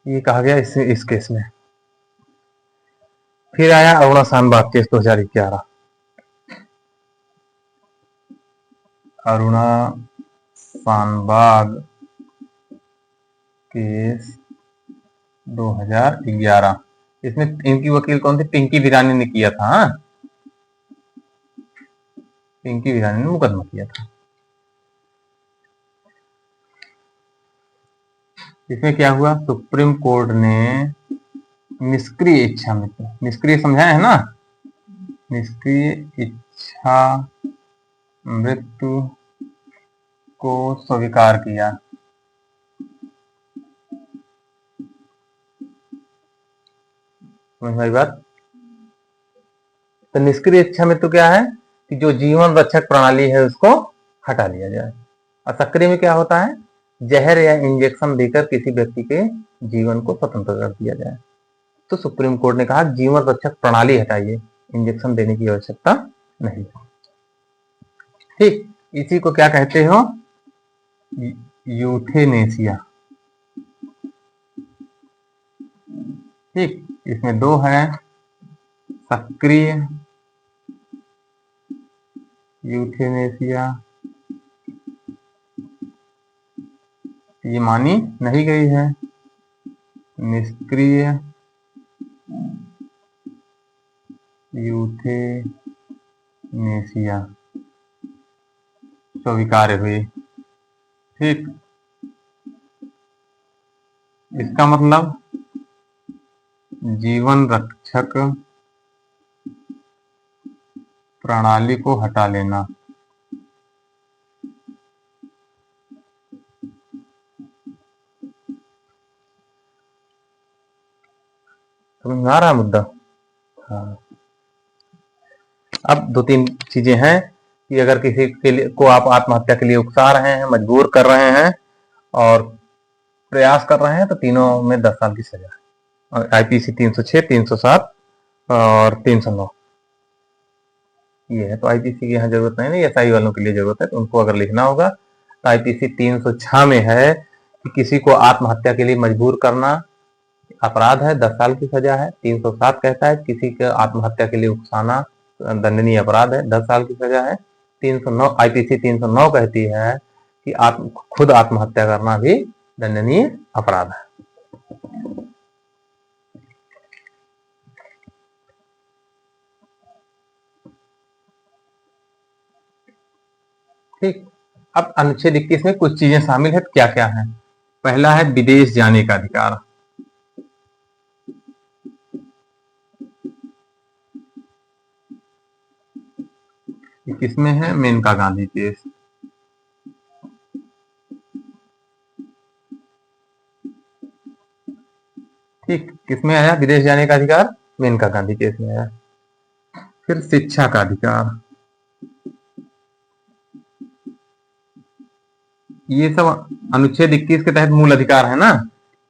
ये कहा गया इस केस में। फिर आया अरुणा सांबा केस 2011। अरुणा सांबाग केस 2011। इसमें इनकी वकील कौन थी? पिंकी बिरानी ने किया था। पिंकी बिरानी ने मुकदमा किया था। इसमें क्या हुआ? सुप्रीम कोर्ट ने निष्क्रिय इच्छा मृत्यु, निष्क्रिय समझाया है ना, निष्क्रिय इच्छा मृत्यु को स्वीकार किया। समझ में आई बात? तो निष्क्रिय इच्छा मृत्यु क्या है कि जो जीवन रक्षक प्रणाली है उसको हटा लिया जाए। और सक्रिय में क्या होता है? जहर या इंजेक्शन देकर किसी व्यक्ति के जीवन को स्वतंत्र कर दिया जाए। तो सुप्रीम कोर्ट ने कहा जीवन रक्षक प्रणाली हटाइए, इंजेक्शन देने की आवश्यकता नहीं। ठीक, इसी को क्या कहते हो? यूथेनेसिया। ठीक, इसमें दो है, सक्रिय यूथेनेसिया, ये मानी नहीं गई है। निष्क्रिय यूथेनेसिया स्वीकार्य हुई। ठीक, इसका मतलब जीवन रक्षक प्रणाली को हटा लेना। समझ में आ रहा मुद्दा? हाँ। अब दो तीन चीजें हैं कि अगर किसी के लिए को आप आत्महत्या के लिए उकसा रहे हैं, मजबूर कर रहे हैं और प्रयास कर रहे हैं, तो तीनों में 10 साल की सजा है। और आईपीसी 306, 307 और 309 ये है। तो आईपीसी की यहाँ जरूरत नहीं, एसआई वालों के लिए जरूरत है, तो उनको अगर लिखना होगा तो आईपीसी 306 में है कि किसी को आत्महत्या के लिए मजबूर करना अपराध है, 10 साल की सजा है। 307 कहता है किसी के आत्महत्या के लिए उकसाना दंडनीय अपराध है, 10 साल की सजा है। 309 आईपीसी 309 कहती है कि खुद आत्महत्या करना भी दंडनीय अपराध है। ठीक, अब अनुच्छेद 21 में कुछ चीजें शामिल है, क्या क्या है? पहला है विदेश जाने का अधिकार। किसमें है? मेनका गांधी केस। ठीक, किसमें आया विदेश जाने का अधिकार? मेनका गांधी केस में आया। फिर शिक्षा का अधिकार, ये सब अनुच्छेद 21 के तहत मूल अधिकार है ना।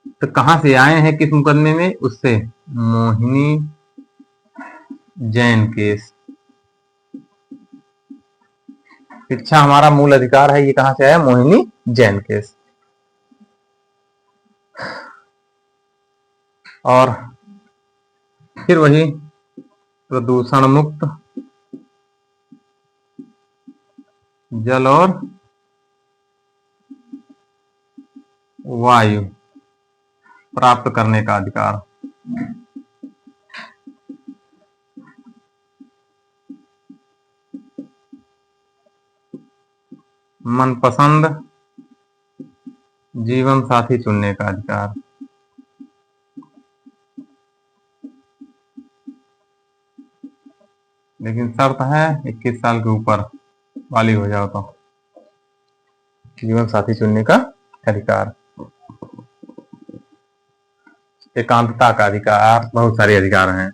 तो कहां से आए हैं, किस मुकदमे में, उससे, मोहिनी जैन केस। शिक्षा हमारा मूल अधिकार है, ये कहां से आया, मोहिनी जैन केस। और फिर वही प्रदूषण मुक्त जल और वायु प्राप्त करने का अधिकार। मनपसंद जीवन साथी चुनने का अधिकार। लेकिन शर्त है 21 साल के ऊपर बालिग हो जाओ तो। जीवन साथी चुनने का अधिकार, एकांतता का अधिकार, बहुत सारे अधिकार हैं।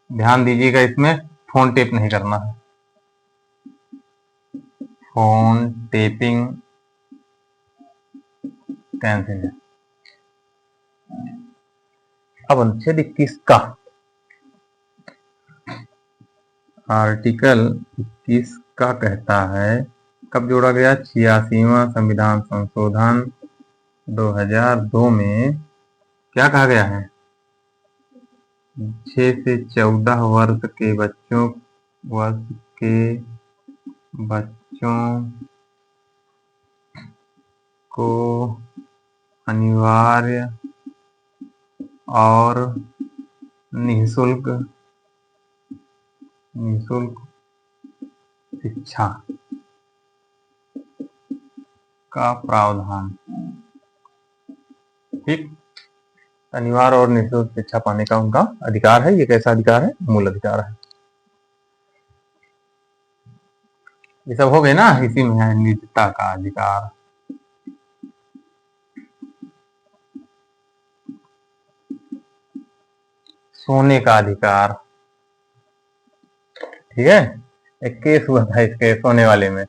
ध्यान दीजिएगा, इसमें फोन टेप नहीं करना है, फोन टेपिंग कैंसिल है। अब अनुच्छेद 21 का, आर्टिकल 21 का कहता है, कब जोड़ा गया, 86वां संविधान संशोधन 2002 में क्या कहा गया है, 6 से 14 वर्ष के बच्चों को अनिवार्य और निःशुल्क शिक्षा का प्रावधान। ठीक, अनिवार्य और निःशुल्क शिक्षा पाने का उनका अधिकार है। ये कैसा अधिकार है, मूल अधिकार है। ये सब हो गए ना, इसी में है निजता का अधिकार। सोने का अधिकार, ठीक है। एक केस हुआ था इसके सोने वाले में,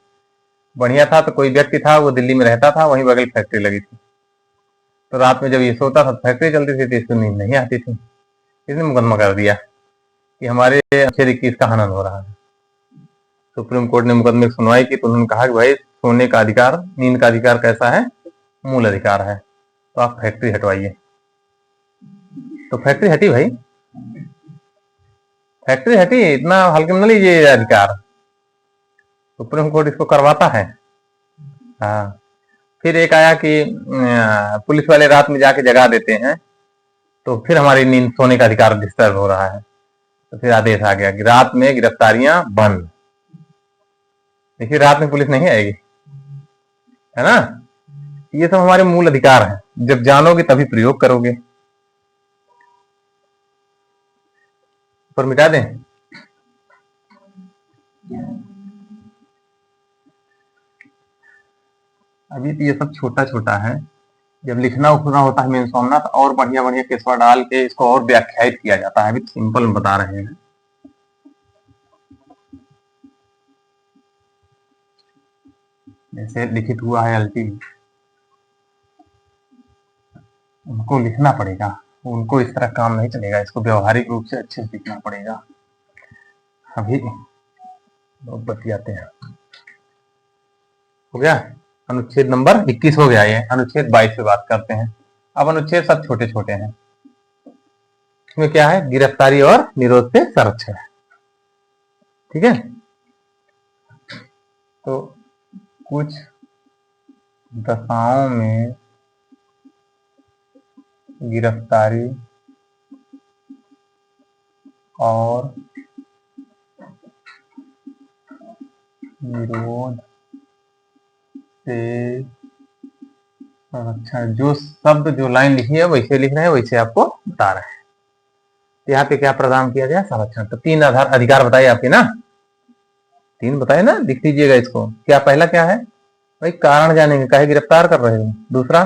बढ़िया था। तो कोई व्यक्ति था, वो दिल्ली में रहता था, वहीं बगल फैक्ट्री लगी थी। तो रात में जब ये सोता था, फैक्ट्री चलती थी, तो इसको नींद नहीं आती थी। इसने मुकदमा कर दिया कि हमारे अनुच्छेद 21 का हनन हो रहा है। सुप्रीम कोर्ट ने मुकदमे की सुनवाई की, तो उन्होंने कहा कि भाई सोने का अधिकार, नींद का अधिकार कैसा है, मूल अधिकार है, तो आप फैक्ट्री हटवाइए। तो फैक्ट्री हटी भाई, फैक्ट्री हटी, इतना हल्के में न लीजिए अधिकार, सुप्रीम कोर्ट इसको करवाता है। हाँ, फिर एक आया कि पुलिस वाले रात में जाके जगा देते हैं, तो फिर हमारी नींद, सोने का अधिकार डिस्टर्ब हो रहा है। तो फिर आदेश आ गया कि रात में गिरफ्तारियां बंद। देखिए, रात में पुलिस नहीं आएगी, है ना। ये सब हमारे मूल अधिकार हैं, जब जानोगे तभी प्रयोग करोगे। पर मिटा दें, अभी तो ये सब छोटा छोटा है। जब लिखना उखना होता है मेन सोमनाथ, और बढ़िया बढ़िया केसवा डाल के इसको और व्याख्यायित किया जाता है। अभी तो सिंपल में बता रहे हैं। जैसे लिखित हुआ है अल्टीमेट, उनको लिखना पड़ेगा, उनको इस तरह काम नहीं चलेगा, इसको व्यवहारिक रूप से अच्छे से लिखना पड़ेगा। अभी लोग बतियाते हैं। हो गया, अनुच्छेद नंबर 21 हो गया। ये अनुच्छेद 22 पे बात करते हैं। अब अनुच्छेद सब छोटे छोटे हैं। इसमें क्या है, गिरफ्तारी और निरोध से संरक्षण है, ठीक है। तो कुछ दशाओं में गिरफ्तारी और निरोध से संरक्षण, जो शब्द, जो लाइन लिखी है वैसे लिख रहे हैं, वैसे आपको बता रहे हैं। यहाँ पे क्या प्रदान किया गया, संरक्षण। तो 3 आधार अधिकार बताइए आपके ना, 3 बताए ना, लिख लीजिएगा इसको। क्या पहला क्या है भाई, कारण जानेंगे, काहे गिरफ्तार कर रहे हो। दूसरा,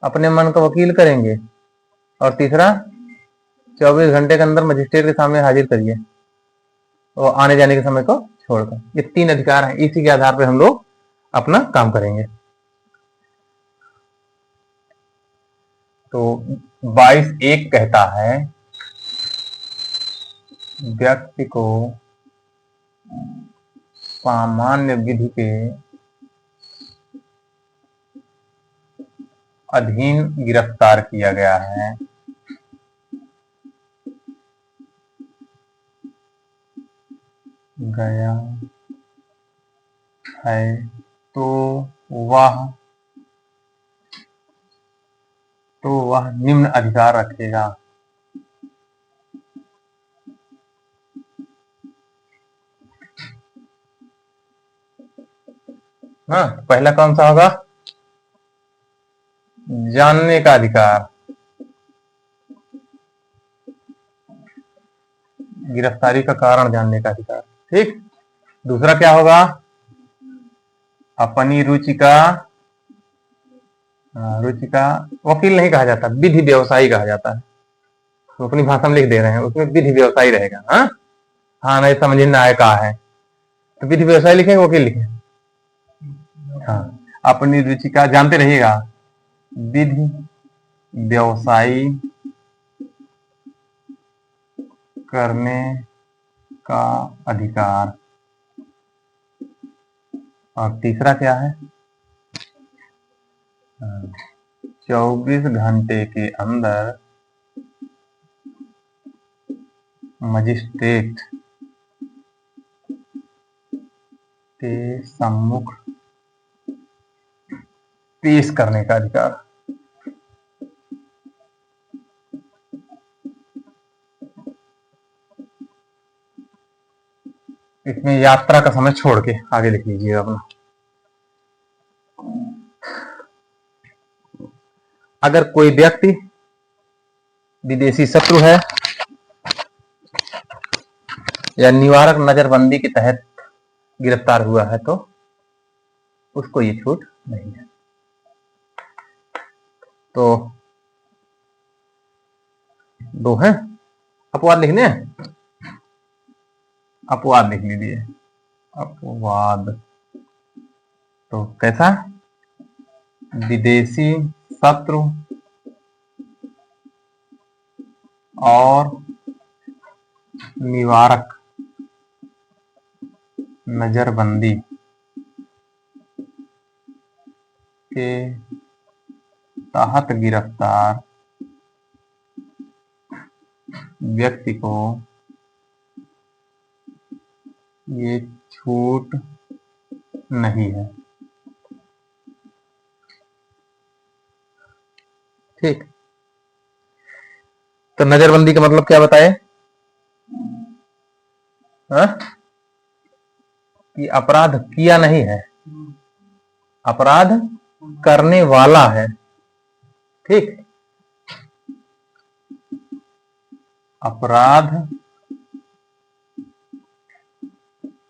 अपने मन का वकील करेंगे। और तीसरा, 24 घंटे के अंदर मजिस्ट्रेट के सामने हाजिर करिए, और आने जाने के समय को छोड़कर। ये 3 अधिकार हैं, इसी के आधार पर हम लोग अपना काम करेंगे। तो 22(1) कहता है व्यक्ति को सामान्य विधि के अधीन गिरफ्तार किया गया है, गया है, तो वह निम्न अधिकार रखेगा। हाँ, पहला कौन सा होगा? जानने का अधिकार, गिरफ्तारी का कारण जानने का अधिकार। ठीक। दूसरा क्या होगा? अपनी रुचि का वकील नहीं कहा जाता, विधि व्यवसायी कहा जाता है। तो अपनी भाषा में लिख दे रहे हैं, उसमें विधि व्यवसायी रहेगा। हाँ हाँ, नहीं समझ में आया कहा है तो विधि व्यवसायी लिखेंगे, वकील लिखेंगे। हाँ, अपनी रुचि का जानते रहिएगा, विधि व्यवसायी करने का अधिकार। और तीसरा क्या है? 24 घंटे के अंदर मजिस्ट्रेट के सम्मुख पेश करने का अधिकार। इसमें यात्रा का समय छोड़ के आगे लिख लीजिएगा अपना। अगर कोई व्यक्ति विदेशी शत्रु है या निवारक नजरबंदी के तहत गिरफ्तार हुआ है तो उसको ये छूट नहीं है। तो 2 है। अपवाद लिखने हैं, अपवाद लिख लीजिए। अपवाद तो कैसा? विदेशी शत्रु और निवारक नजरबंदी के तहत गिरफ्तार व्यक्ति को ये छूट नहीं है। ठीक। तो नजरबंदी का मतलब क्या बताए? हाँ? कि अपराध किया नहीं है, अपराध करने वाला है। ठीक। अपराध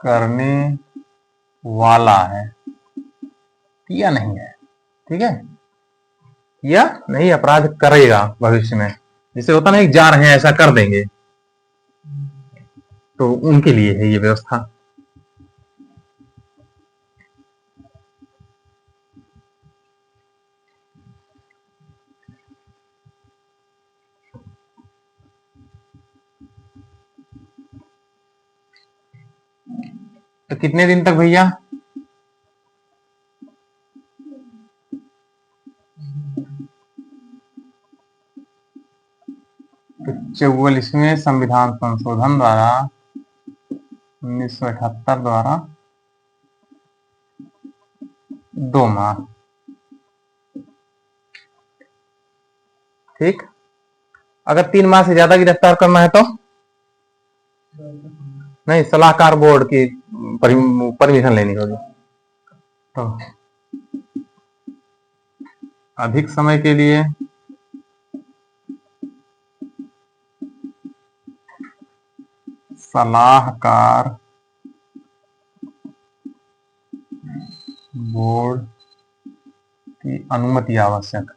करने वाला है, किया नहीं है। ठीक है, किया नहीं, अपराध करेगा भविष्य में। जैसे होता ना, जा रहे हैं ऐसा कर देंगे, तो उनके लिए है ये व्यवस्था। तो कितने दिन तक भैया? तो 44वें संविधान संशोधन द्वारा 1978 द्वारा 2 माह। ठीक। अगर 3 माह से ज्यादा गिरफ्तार करना है तो नहीं, सलाहकार बोर्ड की परमिशन लेनी होगी। तो अधिक समय के लिए सलाहकार बोर्ड की अनुमति आवश्यक।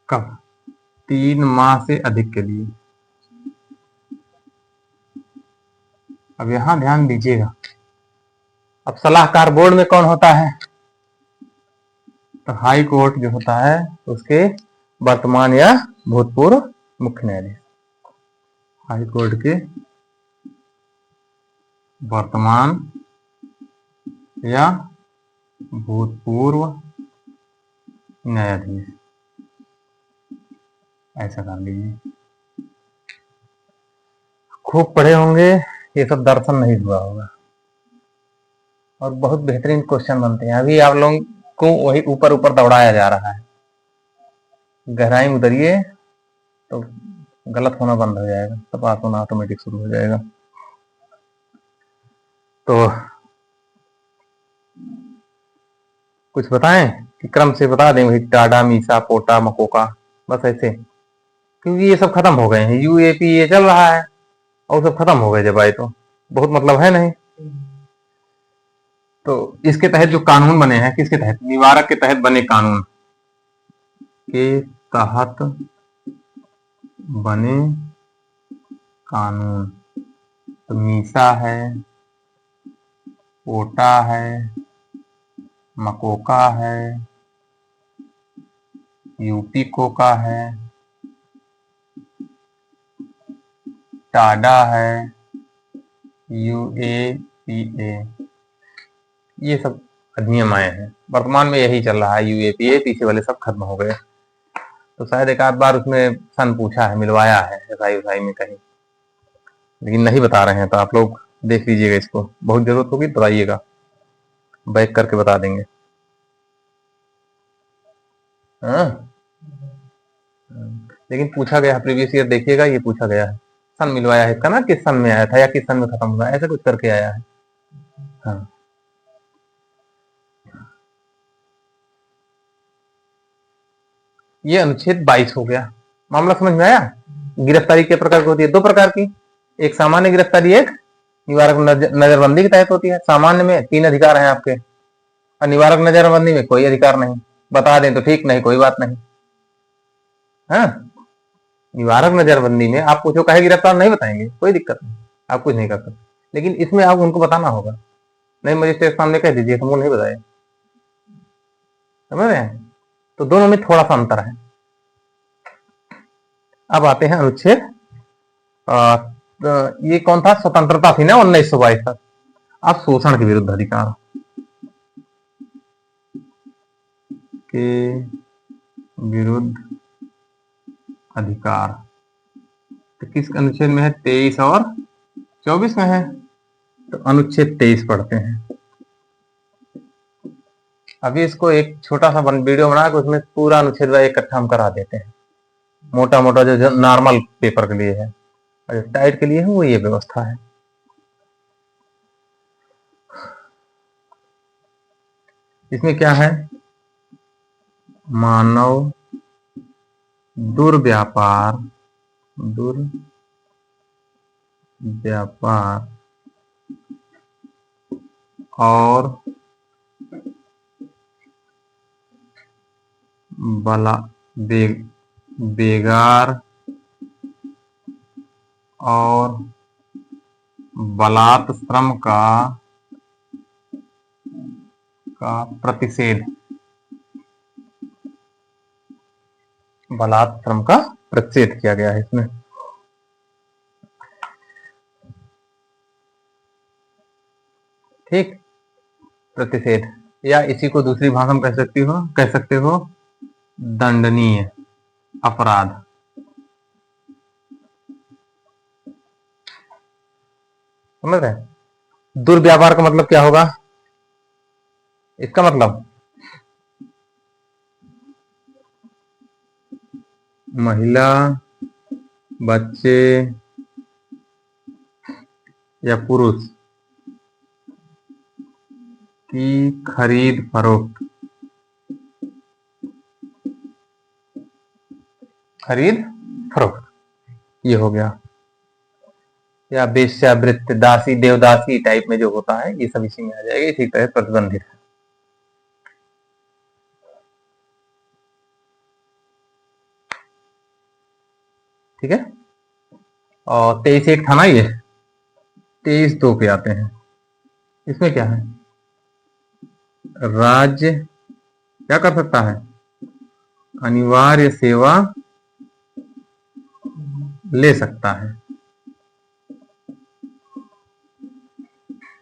कब? 3 माह से अधिक के लिए। अब यहां ध्यान दीजिएगा, अब सलाहकार बोर्ड में कौन होता है? तो हाई कोर्ट जो होता है उसके वर्तमान या भूतपूर्व मुख्य न्यायाधीश, हाई कोर्ट के वर्तमान या भूतपूर्व न्यायाधीश, ऐसा कर लीजिए। खूब पढ़े होंगे, ये सब दर्शन नहीं हुआ होगा, और बहुत बेहतरीन क्वेश्चन बनते हैं। अभी आप लोगों को वही ऊपर ऊपर दौड़ाया जा रहा है, गहराई में उतरिए तो गलत होना बंद हो जाएगा, तो पास होना ऑटोमेटिक शुरू हो जाएगा। तो कुछ बताएं कि क्रम से बता दें, वही टाडा, मीसा, पोटा, मकोका, बस ऐसे, क्योंकि ये सब खत्म हो गए हैं। यूएपी ये चल रहा है और सब खत्म हो गए जब आए, तो बहुत मतलब है नहीं। तो इसके तहत जो कानून बने हैं, किसके तहत? निवारक के तहत बने कानून के तहत बने कानून, तो मीसा है, पोटा है, मकोका है, यूपी कोका है, टाडा है, यूएपीए, ये सब अधिनियम आए हैं। वर्तमान में यही चल रहा है यूएपीए, पीछे वाले सब खत्म हो गए। तो शायद एक आध बार उसमें सन पूछा है, मिलवाया है एसआई उसाई में कहीं, लेकिन नहीं बता रहे हैं। तो आप लोग देख लीजिएगा, इसको बहुत जरूरत होगी तो बताइएगा, बैक करके बता देंगे। हाँ, लेकिन पूछा गया प्रीवियस ईयर, देखिएगा ये पूछा गया है, सन मिलवाया है इसका ना, किस सन में आया था या किस सन में खत्म हुआ, ऐसा कुछ करके आया है। हाँ, ये अनुच्छेद 22 हो गया। मामला समझ में आया? गिरफ्तारी के प्रकार की होती है, दो प्रकार की, एक सामान्य गिरफ्तारी, एक निवारक नजरबंदी के तहत होती है। सामान्य में 3 अधिकार हैं आपके, और निवारक नजरबंदी में कोई अधिकार नहीं। बता दें तो ठीक, नहीं कोई बात नहीं। हाँ, निवारक नजरबंदी में आप पूछो कहे गिरफ्तार, नहीं बताएंगे, कोई दिक्कत नहीं, आप कुछ नहीं कर सकते। लेकिन इसमें आप उनको बताना होगा, नहीं मजिस्ट्रेट सामने कह दीजिए तुमको नहीं बताया, समझ रहे हैं? तो दोनों में थोड़ा सा अंतर है। अब आते हैं अनुच्छेद, ये कौन था? स्वतंत्रता थी ना 1922 तक। अब शोषण के विरुद्ध अधिकार के विरुद्ध अधिकार, तो किस अनुच्छेद में है? 23 और 24 में है। तो अनुच्छेद 23 पढ़ते हैं। अभी इसको एक छोटा सा वीडियो बना के उसमें पूरा अनुच्छेद इकट्ठा हम करा देते हैं, मोटा मोटा जो नॉर्मल पेपर के लिए है, और जो टाइट के लिए है वो ये व्यवस्था है। इसमें क्या है? मानव दुर्व्यापार, दुर्व्यापार और बेगार और बलात् श्रम का प्रतिषेध, बलात् श्रम का प्रतिषेध किया गया है इसमें। ठीक, प्रतिषेध, या इसी को दूसरी भाषा में कह सकते हो दंडनीय अपराध। समझ रहे हैं? दुर्व्यवहार का मतलब क्या होगा? इसका मतलब महिला, बच्चे या पुरुष की खरीद फरोख्त, ये हो गया। या वेश्यावृत्ति, दासी देवदासी टाइप में जो होता है, ये सब इसी में आ जाएगा, इसी तरह प्रतिबंधित है। ठीक है, और 23 एक था ना ये, 23(2) पे आते हैं। इसमें क्या है, राज्य क्या कर सकता है, अनिवार्य सेवा ले सकता है।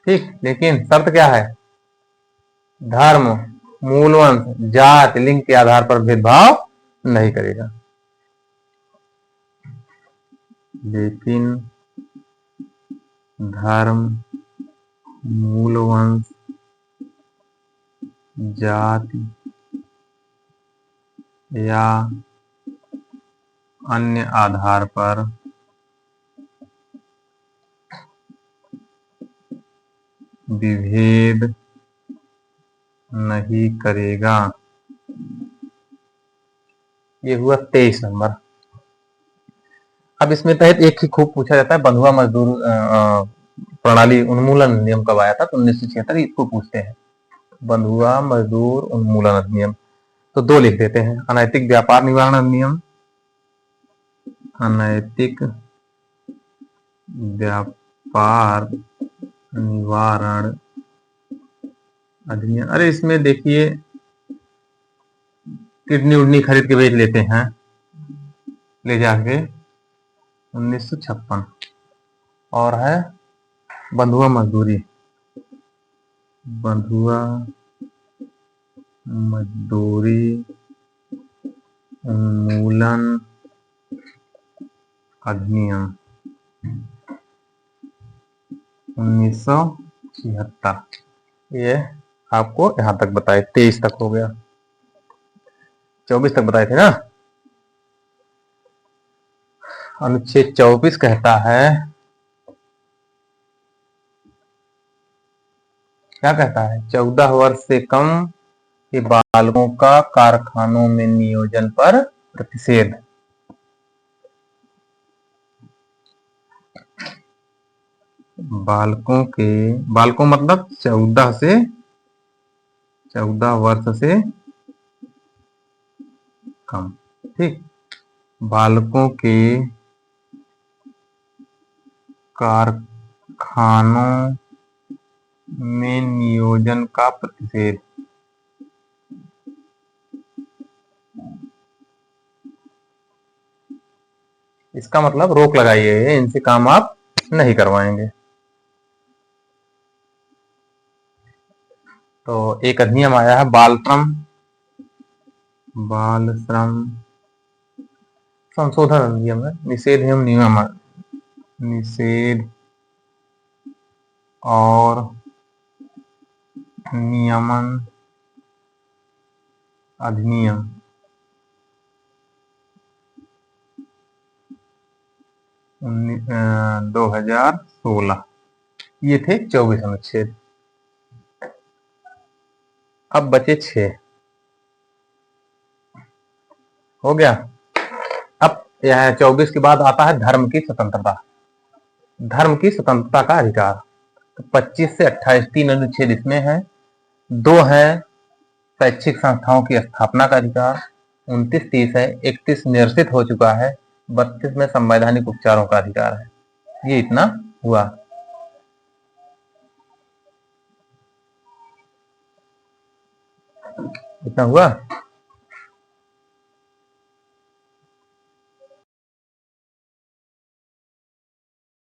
ठीक, लेकिन शर्त क्या है, धर्म, मूलवंश, जाति, लिंग के आधार पर भेदभाव नहीं करेगा। लेकिन धर्म, मूलवंश, जाति या अन्य आधार पर विभेद नहीं करेगा। ये हुआ 23 नंबर। अब इसमें तहत एक ही खूब पूछा जाता है, बंधुआ मजदूर प्रणाली उन्मूलन नियम कब आया था, तो 1976, इसको पूछते हैं, बंधुआ मजदूर उन्मूलन अधिनियम। तो 2 लिख देते हैं, अनैतिक व्यापार निवारण अधिनियम, अनैतिक व्यापार निवारण अधिनियम। अरे इसमें देखिए, किडनी उडनी खरीद के बेच लेते हैं ले जाके, 1956। और है बंधुआ मजदूरी, बंधुआ मजदूरी उन्मूलन अधिनियम 1976। ये आपको यहां तक बताए, 23 तक हो गया, 24 तक बताए थे ना। अनुच्छेद 24 कहता है, क्या कहता है, 14 वर्ष से कम के बालकों का कारखानों में नियोजन पर प्रतिषेध। बालकों मतलब 14 वर्ष से कम, ठीक, बालकों के कारखानों में नियोजन का प्रतिषेध। इसका मतलब रोक लगाइए, इनसे काम आप नहीं करवाएंगे। तो एक अधिनियम आया है, बाल श्रम संशोधन अधिनियम है, निषेध एवं नियमन, निषेध और नियमन अधिनियम 2016। ये थे 24 अनुच्छेद। अब बचे 6, हो गया। अब यह 24 के बाद आता है धर्म की स्वतंत्रता, धर्म की स्वतंत्रता का अधिकार। तो 25 से 28 3 अनुच्छेद इसमें है, 2 है शैक्षिक संस्थाओं की स्थापना का अधिकार, 29 30 है, 31 निरसित हो चुका है, 32 में संवैधानिक उपचारों का अधिकार है। ये इतना हुआ। इतना हुआ।